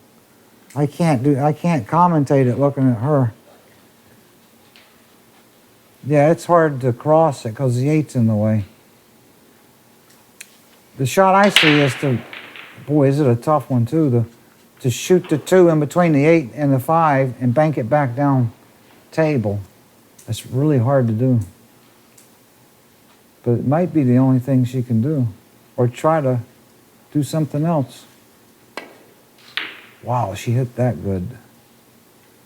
I can't commentate it looking at her. Yeah, it's hard to cross it because the 8's in the way. The shot I see is boy, is it a tough one too, to shoot the 2 in between the 8 and the 5 and bank it back down table. That's really hard to do. But it might be the only thing she can do. Or try to do something else. Wow, she hit that good.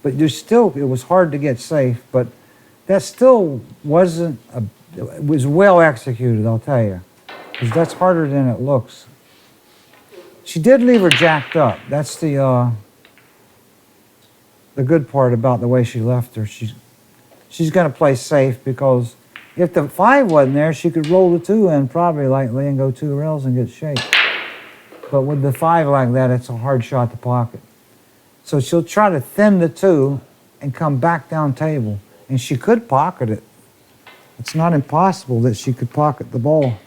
But it was hard to get safe, but that still wasn't, it was well executed, I'll tell you. Because that's harder than it looks. She did leave her jacked up. That's the good part about the way she left her. She's going to play safe because if the 5 wasn't there, she could roll the 2 in probably lightly and go 2 rails and get shaped. But with the 5 like that, it's a hard shot to pocket. So she'll try to thin the 2 and come back down table. And she could pocket it. It's not impossible that she could pocket the ball,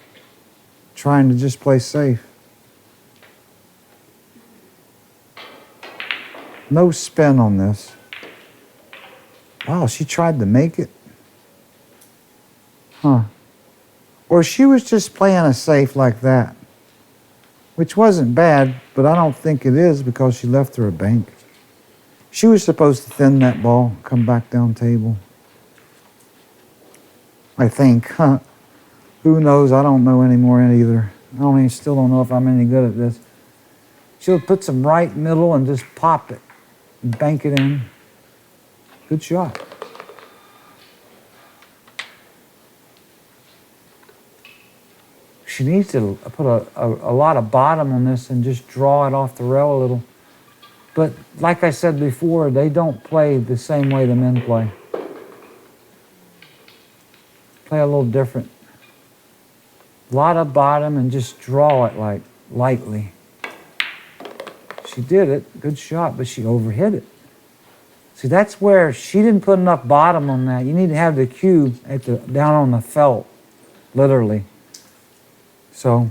trying to just play safe. No spin on this. Wow, she tried to make it. Huh. Or she was just playing a safe like that, which wasn't bad, but I don't think it is because she left her a bank. She was supposed to thin that ball, come back down table. I think. Huh. Who knows? I don't know anymore either. Still don't know if I'm any good at this. She'll put some right middle and just pop it. Bank it in. Good shot. She needs to put a lot of bottom on this and just draw it off the rail a little. But like I said before, they don't play the same way the men play. Play a little different. A lot of bottom and just draw it like lightly. She did it, good shot, but she overhit it. See, that's where she didn't put enough bottom on that. You need to have the cue at the down on the felt, literally. So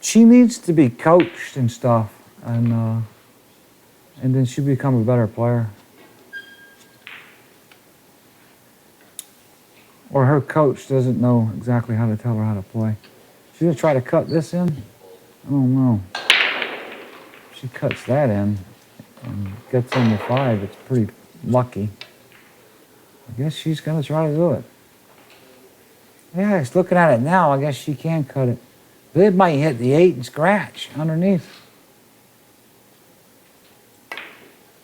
she needs to be coached and stuff, and then she'll become a better player. Or her coach doesn't know exactly how to tell her how to play. She's gonna try to cut this in? I don't know. If she cuts that in and gets in the 5, it's pretty lucky. I guess she's gonna try to do it. Yeah, just looking at it now, I guess she can cut it. But it might hit the 8 and scratch underneath.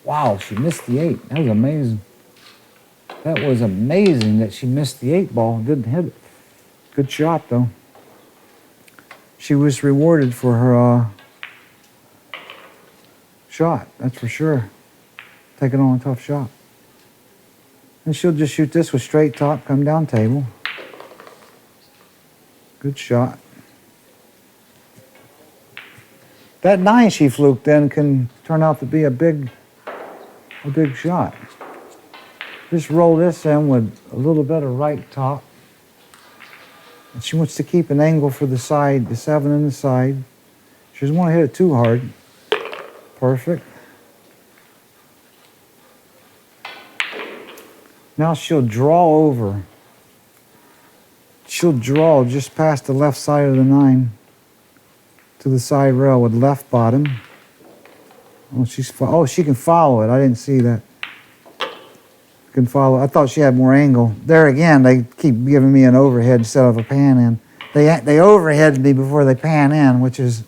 Wow, she missed the 8. That was amazing. That was amazing that she missed the 8 ball and didn't hit it. Good shot, though. She was rewarded for her shot, that's for sure. Taking on a tough shot. And she'll just shoot this with straight top, come down table. Good shot. That 9 she fluked in can turn out to be a big shot. Just roll this in with a little bit of right top. And she wants to keep an angle for the side, the 7 in the side. She doesn't want to hit it too hard. Perfect. Now she'll draw over. She'll draw just past the left side of the 9 to the side rail with left bottom. Oh, she can follow it. I didn't see that. Can follow. I thought she had more angle. There again, they keep giving me an overhead instead of a pan in. They overhead me before they pan in, which is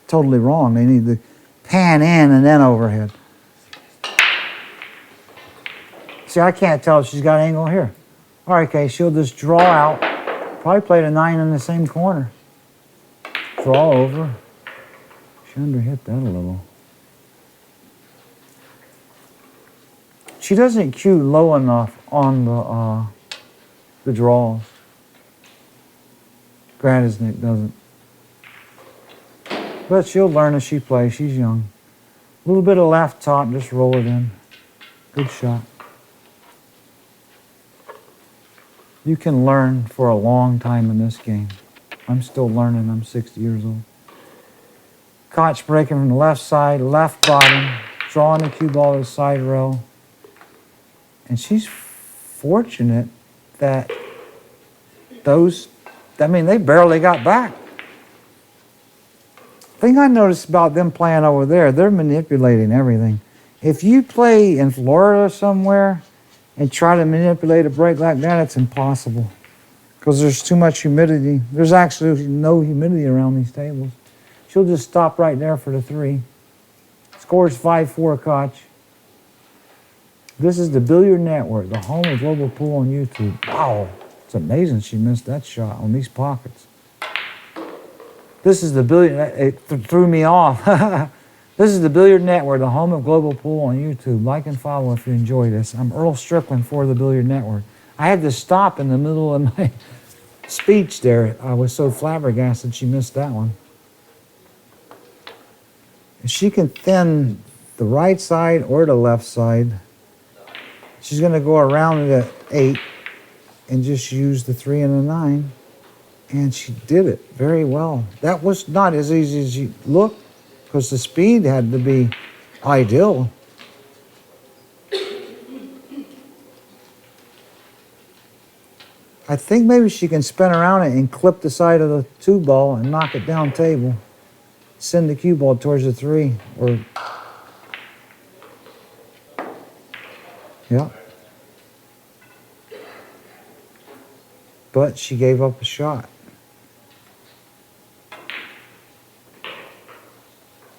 totally wrong. They need to pan in and then overhead. See, I can't tell if she's got angle here. All right, okay, she'll just draw out. Probably play the 9 in the same corner. Draw over. She underhit that a little. She doesn't cue low enough on the draws. Gradisnik doesn't. But she'll learn as she plays. She's young. A little bit of left top, just roll it in. Good shot. You can learn for a long time in this game. I'm still learning. I'm 60 years old. Tkach breaking from the left side, left bottom, drawing the cue ball to the side rail. And she's fortunate that they barely got back. Thing I noticed about them playing over there, they're manipulating everything. If you play in Florida somewhere and try to manipulate a break like that, it's impossible. Because there's too much humidity. There's actually no humidity around these tables. She'll just stop right there for the 3. Scores 5-4 Tkach. This is the Billiard Network, the home of global pool on YouTube. Wow, it's amazing she missed that shot on these pockets. This is the it threw me off. This is the Billiard Network, the home of global pool on YouTube. Like and follow if you enjoy this. I'm Earl Strickland for the Billiard Network. I had to stop in the middle of my speech there. I was so flabbergasted she missed that one. If she can thin the right side or the left side, she's going to go around the 8 and just use the 3 and the 9. And she did it very well. That was not as easy as you look, because the speed had to be ideal. I think maybe she can spin around it and clip the side of the 2 ball and knock it down table. Send the cue ball towards the 3. Or, yeah. But she gave up a shot.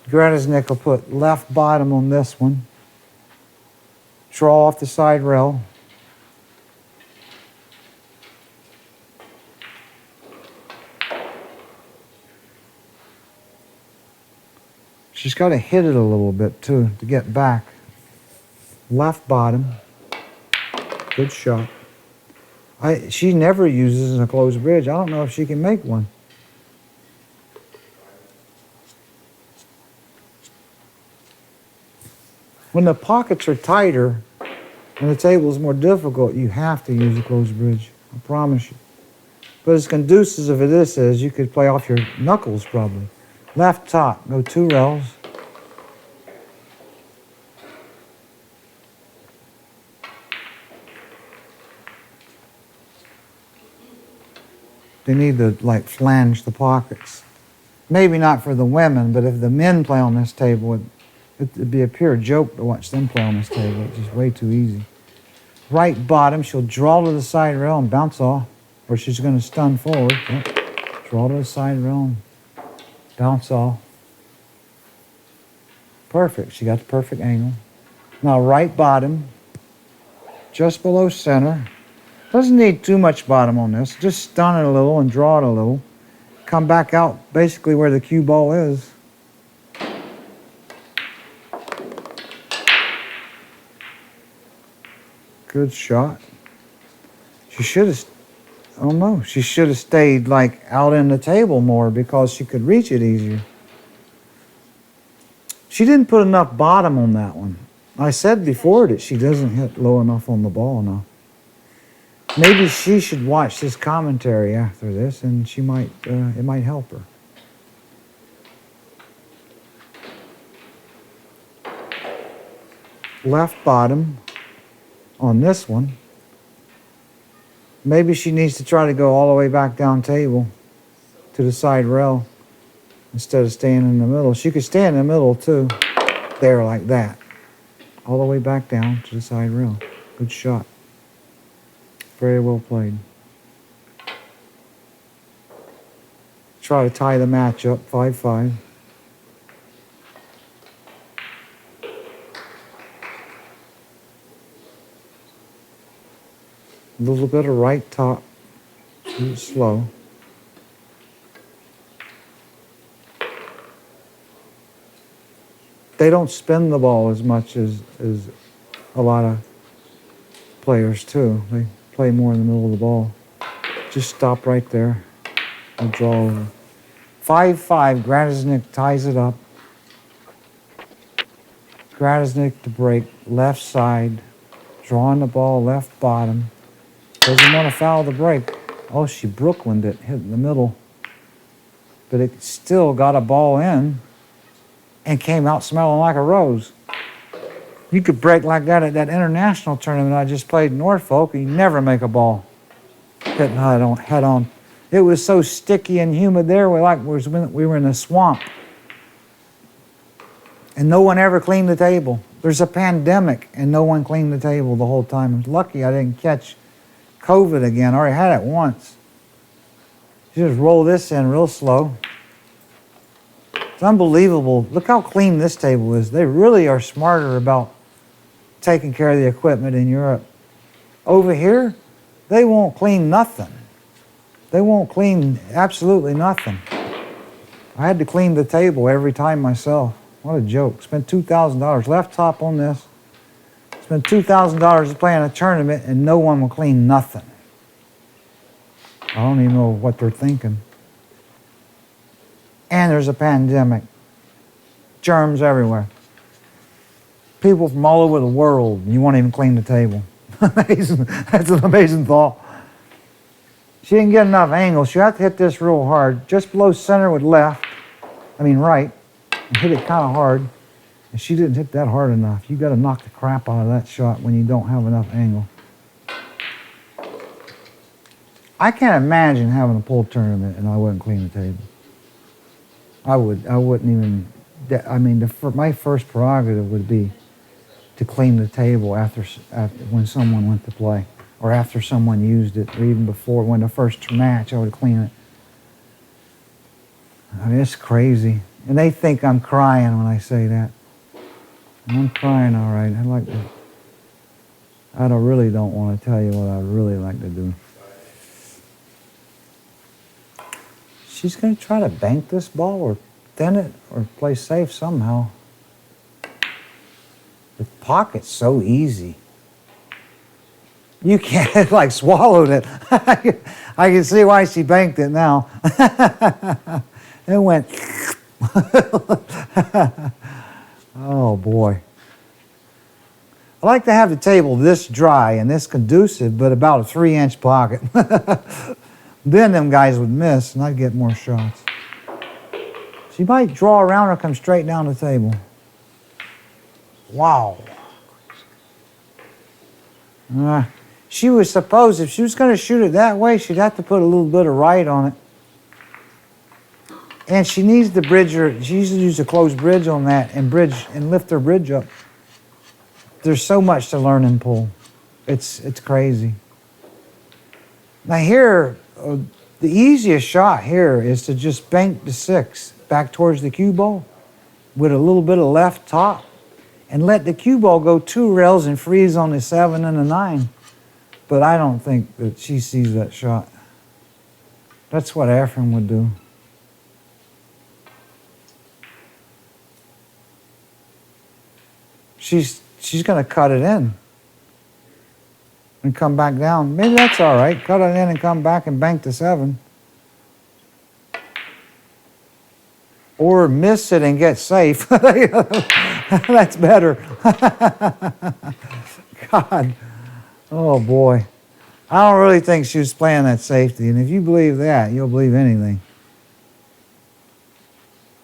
Gradisnik will put left bottom on this one. Draw off the side rail. She's got to hit it a little bit too to get back. Left bottom. Good shot. She never uses a closed bridge. I don't know if she can make one. When the pockets are tighter and the table is more difficult, you have to use a closed bridge. I promise you. But as conducive as this is, you could play off your knuckles probably. Left top, go 2 rails. They need to like flange the pockets. Maybe not for the women, but if the men play on this table, it'd be a pure joke to watch them play on this table. It's just way too easy. Right bottom, she'll draw to the side rail and bounce off, or she's going to stun forward. Yep. Draw to the side rail and bounce off. Perfect. She got the perfect angle. Now right bottom, just below center. Doesn't need too much bottom on this. Just stun it a little and draw it a little. Come back out basically where the cue ball is. Good shot. She should have, oh no, she should have stayed like out in the table more because she could reach it easier. She didn't put enough bottom on that one. I said before that she doesn't hit low enough on the ball now. Maybe she should watch this commentary after this, and she might, it might help her. Left bottom on this one. Maybe she needs to try to go all the way back down table to the side rail instead of staying in the middle. She could stay in the middle too, there like that. All the way back down to the side rail. Good shot. Very well played. Try to tie the match up, 5-5. A little bit of right top, slow. They don't spin the ball as much as a lot of players too. They play more in the middle of the ball. Just stop right there and draw over. 5-5, Gradisnik ties it up. Gradisnik to break, left side, drawing the ball left bottom. Doesn't want to foul the break. Oh, she Brooklyned it, hit in the middle. But it still got a ball in and came out smelling like a rose. You could break like that at that international tournament I just played in Norfolk, and you never make a ball hitting head on. It was so sticky and humid there, we were in a swamp. And no one ever cleaned the table. There's a pandemic, and no one cleaned the table the whole time. I'm lucky I didn't catch COVID again. I already had it once. You just roll this in real slow. It's unbelievable. Look how clean this table is. They really are smarter about taking care of the equipment in Europe. Over here, they won't clean nothing. They won't clean absolutely nothing. I had to clean the table every time myself. What a joke. Spent $2,000 left top on this. Spent $2,000 to play in a tournament and no one will clean nothing. I don't even know what they're thinking. And there's a pandemic. Germs everywhere. People from all over the world, and you won't even clean the table. Amazing. That's an amazing thought. She didn't get enough angle. She had to hit this real hard, just below center with right, and hit it kind of hard. And she didn't hit that hard enough. You got to knock the crap out of that shot when you don't have enough angle. I can't imagine having a pool tournament and I wouldn't clean the table. I wouldn't even, my first prerogative would be to clean the table after when someone went to play, or after someone used it, or even before, when the first match, I would clean it. I mean, it's crazy. And they think I'm crying when I say that. I'm crying, all right. I really don't want to tell you what I really like to do. She's going to try to bank this ball or thin it or play safe somehow. The pocket's so easy. You can't, like, swallowed it. I can see why she banked it now. It went. Oh, boy. I like to have the table this dry and this conducive, but about a 3-inch pocket. Then them guys would miss and I'd get more shots. She might draw around or come straight down the table. Wow. She was supposed, if she was going to shoot it that way, she'd have to put a little bit of right on it. And she needs the bridger, she needs to use a closed bridge on that and lift her bridge up. There's so much to learn in pool. It's crazy. Now here, the easiest shot here is to just bank the 6 back towards the cue ball with a little bit of left top and let the cue ball go 2 rails and freeze on the 7 and the 9. But I don't think that she sees that shot. That's what Ephraim would do. She's going to cut it in and come back down. Maybe that's all right. Cut it in and come back and bank the 7. Or miss it and get safe. That's better. God. Oh, boy. I don't really think she was playing that safety. And if you believe that, you'll believe anything.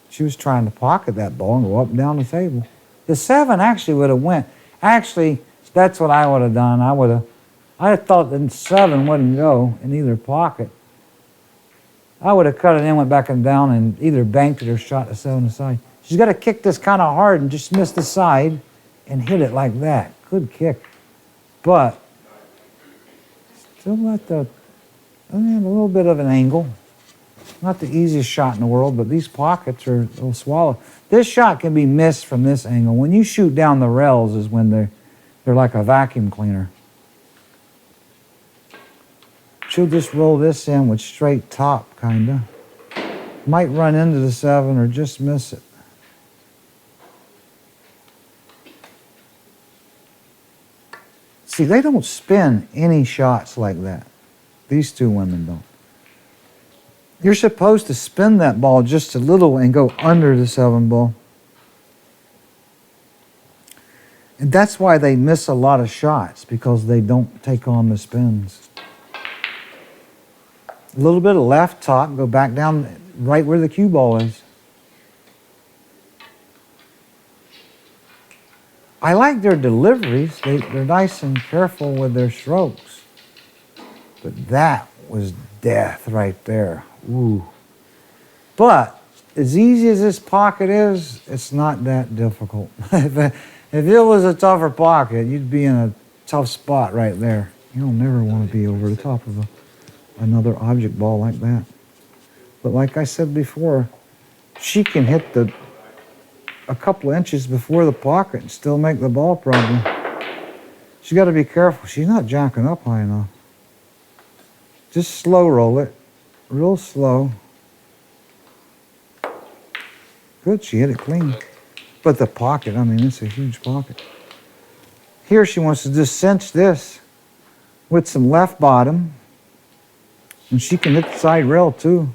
She was trying to pocket that ball and go up and down the table. The 7 actually would have went. Actually, that's what I would have done. I thought the 7 wouldn't go in either pocket. I would have cut it in, went back and down, and either banked it or shot the 7 aside. She's got to kick this kind of hard and just miss the side and hit it like that. Good kick. But still got a little bit of an angle. Not the easiest shot in the world, but these pockets will swallow. This shot can be missed from this angle. When you shoot down the rails is when they're like a vacuum cleaner. She'll just roll this in with straight top, kind of. Might run into the 7 or just miss it. See, they don't spin any shots like that. These 2 women don't. You're supposed to spin that ball just a little and go under the 7 ball. And that's why they miss a lot of shots, because they don't take on the spins. A little bit of left top, go back down right where the cue ball is. I like their deliveries. They're nice and careful with their strokes. But that was death right there. Ooh. But as easy as this pocket is, it's not that difficult. If it was a tougher pocket, you'd be in a tough spot right there. You'll never want to be over the top of another object ball like that. But like I said before, she can hit a couple of inches before the pocket and still make the ball problem. She's got to be careful. She's not jacking up high enough. Just slow roll it. Real slow. Good, she hit it clean. But the pocket, I mean, it's a huge pocket. Here she wants to just cinch this with some left bottom. And she can hit the side rail too.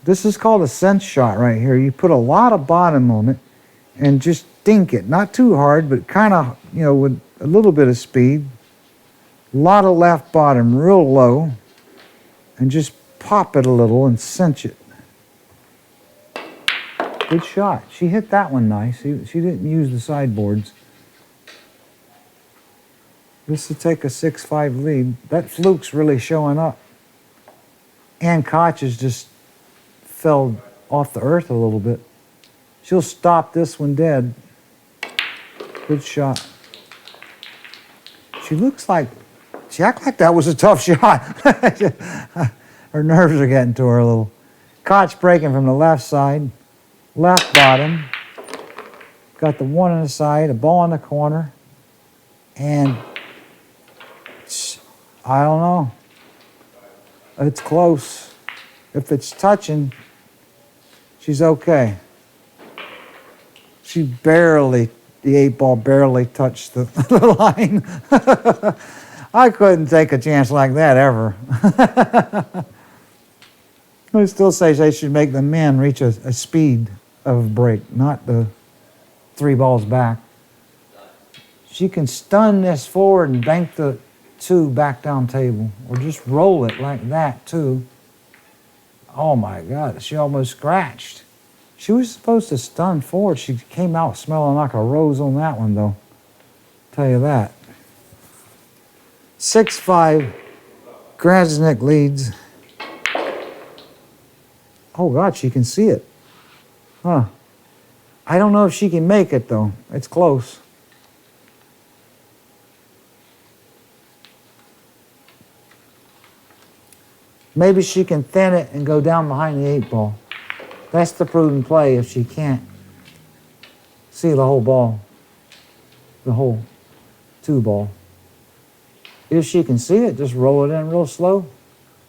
This is called a cinch shot right here. You put a lot of bottom on it and just dink it. Not too hard, but kind of, with a little bit of speed. A lot of left bottom, real low. And just pop it a little and cinch it. Good shot. She hit that one nice. She didn't use the sideboards. This will take a 6-5 lead. That fluke's really showing up. Ann Tkach has just fell off the earth a little bit. She'll stop this one dead. Good shot. She acts like that was a tough shot. Her nerves are getting to her a little. Tkach breaking from the left side. Left bottom. Got the 1 on the side, a ball in the corner. And I don't know. It's close. If it's touching, she's okay. The 8 ball barely touched the line. I couldn't take a chance like that ever. I still say they should make the men reach a speed of break, not the 3 balls back. She can stun this forward and bank the 2 back down table, or just roll it like that too. Oh my God, she almost scratched. She was supposed to stun forward. She came out smelling like a rose on that one though. Tell you that. 6-5, Gradisnik leads. Oh God, she can see it. Huh. I don't know if she can make it though. It's close. Maybe she can thin it and go down behind the 8 ball. That's the prudent play if she can't see the whole ball, the whole 2 ball. If she can see it, just roll it in real slow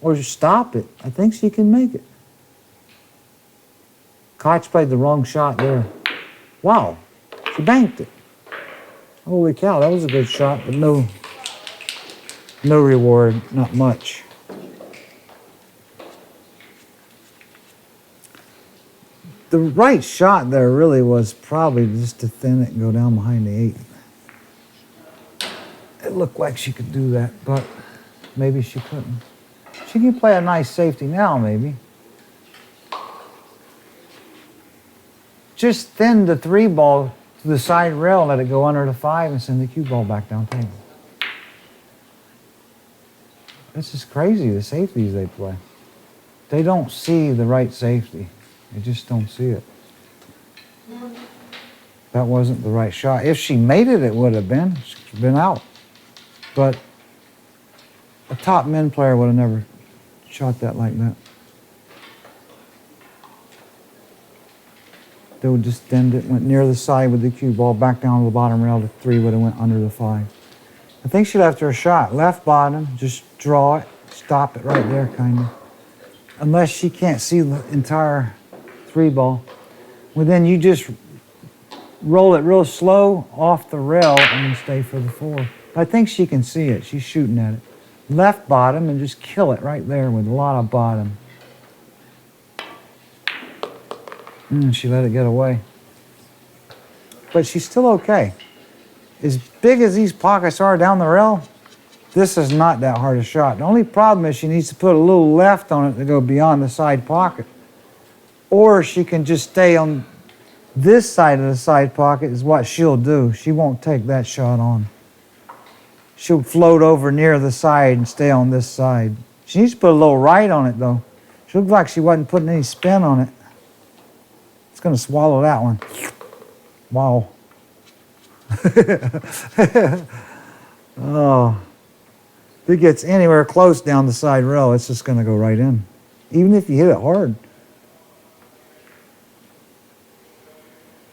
or just stop it. I think she can make it. Tkach played the wrong shot there. Wow, she banked it. Holy cow, that was a good shot, but no reward, not much. The right shot there really was probably just to thin it and go down behind the 8. It looked like she could do that, but maybe she couldn't. She can play a nice safety now, maybe. Just thin the 3 ball to the side rail, let it go under the 5, and send the cue ball back down table. This is crazy, the safeties they play. They don't see the right safety. They just don't see it. That wasn't the right shot. If she made it, it would have been. She'd been out. But a top men player would have never shot that like that. They would just bend it, went near the side with the cue ball, back down to the bottom rail. The 3 would have went under the 5. I think she left her shot. Left bottom, just draw it, stop it right there, kind of. Unless she can't see the entire 3 ball. Well, then you just roll it real slow off the rail and then stay for the 4. I think she can see it. She's shooting at it. Left bottom and just kill it right there with a lot of bottom. She let it get away. But she's still okay. As big as these pockets are down the rail, this is not that hard a shot. The only problem is she needs to put a little left on it to go beyond the side pocket. Or she can just stay on this side of the side pocket is what she'll do. She won't take that shot on. She'll float over near the side and stay on this side. She needs to put a little right on it though. She looked like she wasn't putting any spin on it. It's going to swallow that one. Wow. Oh. If it gets anywhere close down the side rail, it's just going to go right in. Even if you hit it hard.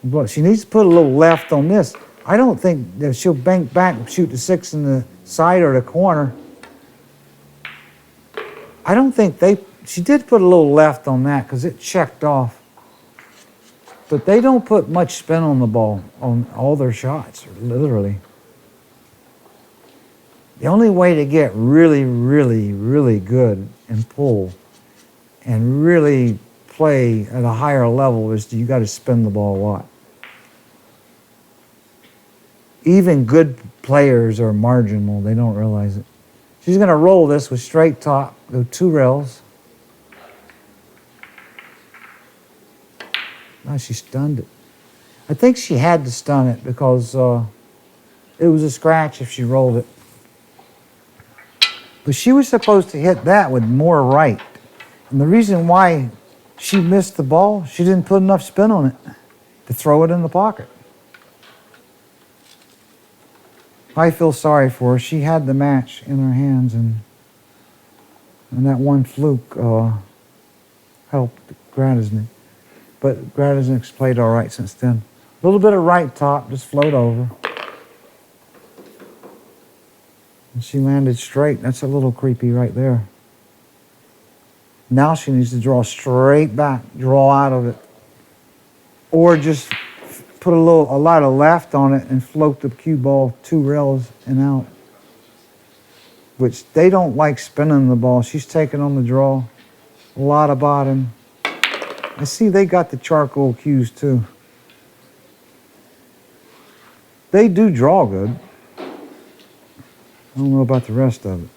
But she needs to put a little left on this. I don't think that she'll bank back and shoot the 6 in the side or the corner. I don't think she did put a little left on that because it checked off. But they don't put much spin on the ball on all their shots, literally. The only way to get really, really, really good and pull and really play at a higher level is you got to spin the ball a lot. Even good players are marginal. They don't realize it. She's going to roll this with straight top, go 2 rails. Oh, she stunned it. I think she had to stun it because it was a scratch if she rolled it. But she was supposed to hit that with more right. And the reason why she missed the ball, she didn't put enough spin on it to throw it in the pocket. I feel sorry for her. She had the match in her hands, and that one fluke helped Gradisnik. But Gradisnik's played all right since then. A little bit of right top, just float over. And she landed straight. That's a little creepy right there. Now she needs to draw straight back, draw out of it. Or just put a lot of left on it and float the cue ball 2 rails and out. Which they don't like spinning the ball. She's taking on the draw. A lot of bottom. I see they got the charcoal cues too. They do draw good. I don't know about the rest of it.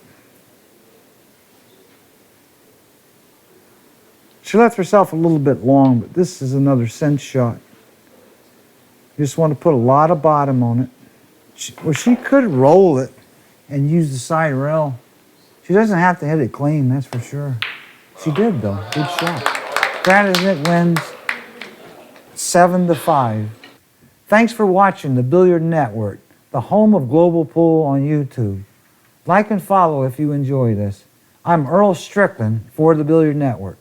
She left herself a little bit long, but this is another cinch shot. You just want to put a lot of bottom on it. She could roll it and use the side rail. She doesn't have to hit it clean, that's for sure. She did, though. Good shot. Grandisnik wins 7-5. Thanks for watching the Billiard Network, the home of global pool on YouTube. Like and follow if you enjoy this. I'm Earl Strickland for the Billiard Network.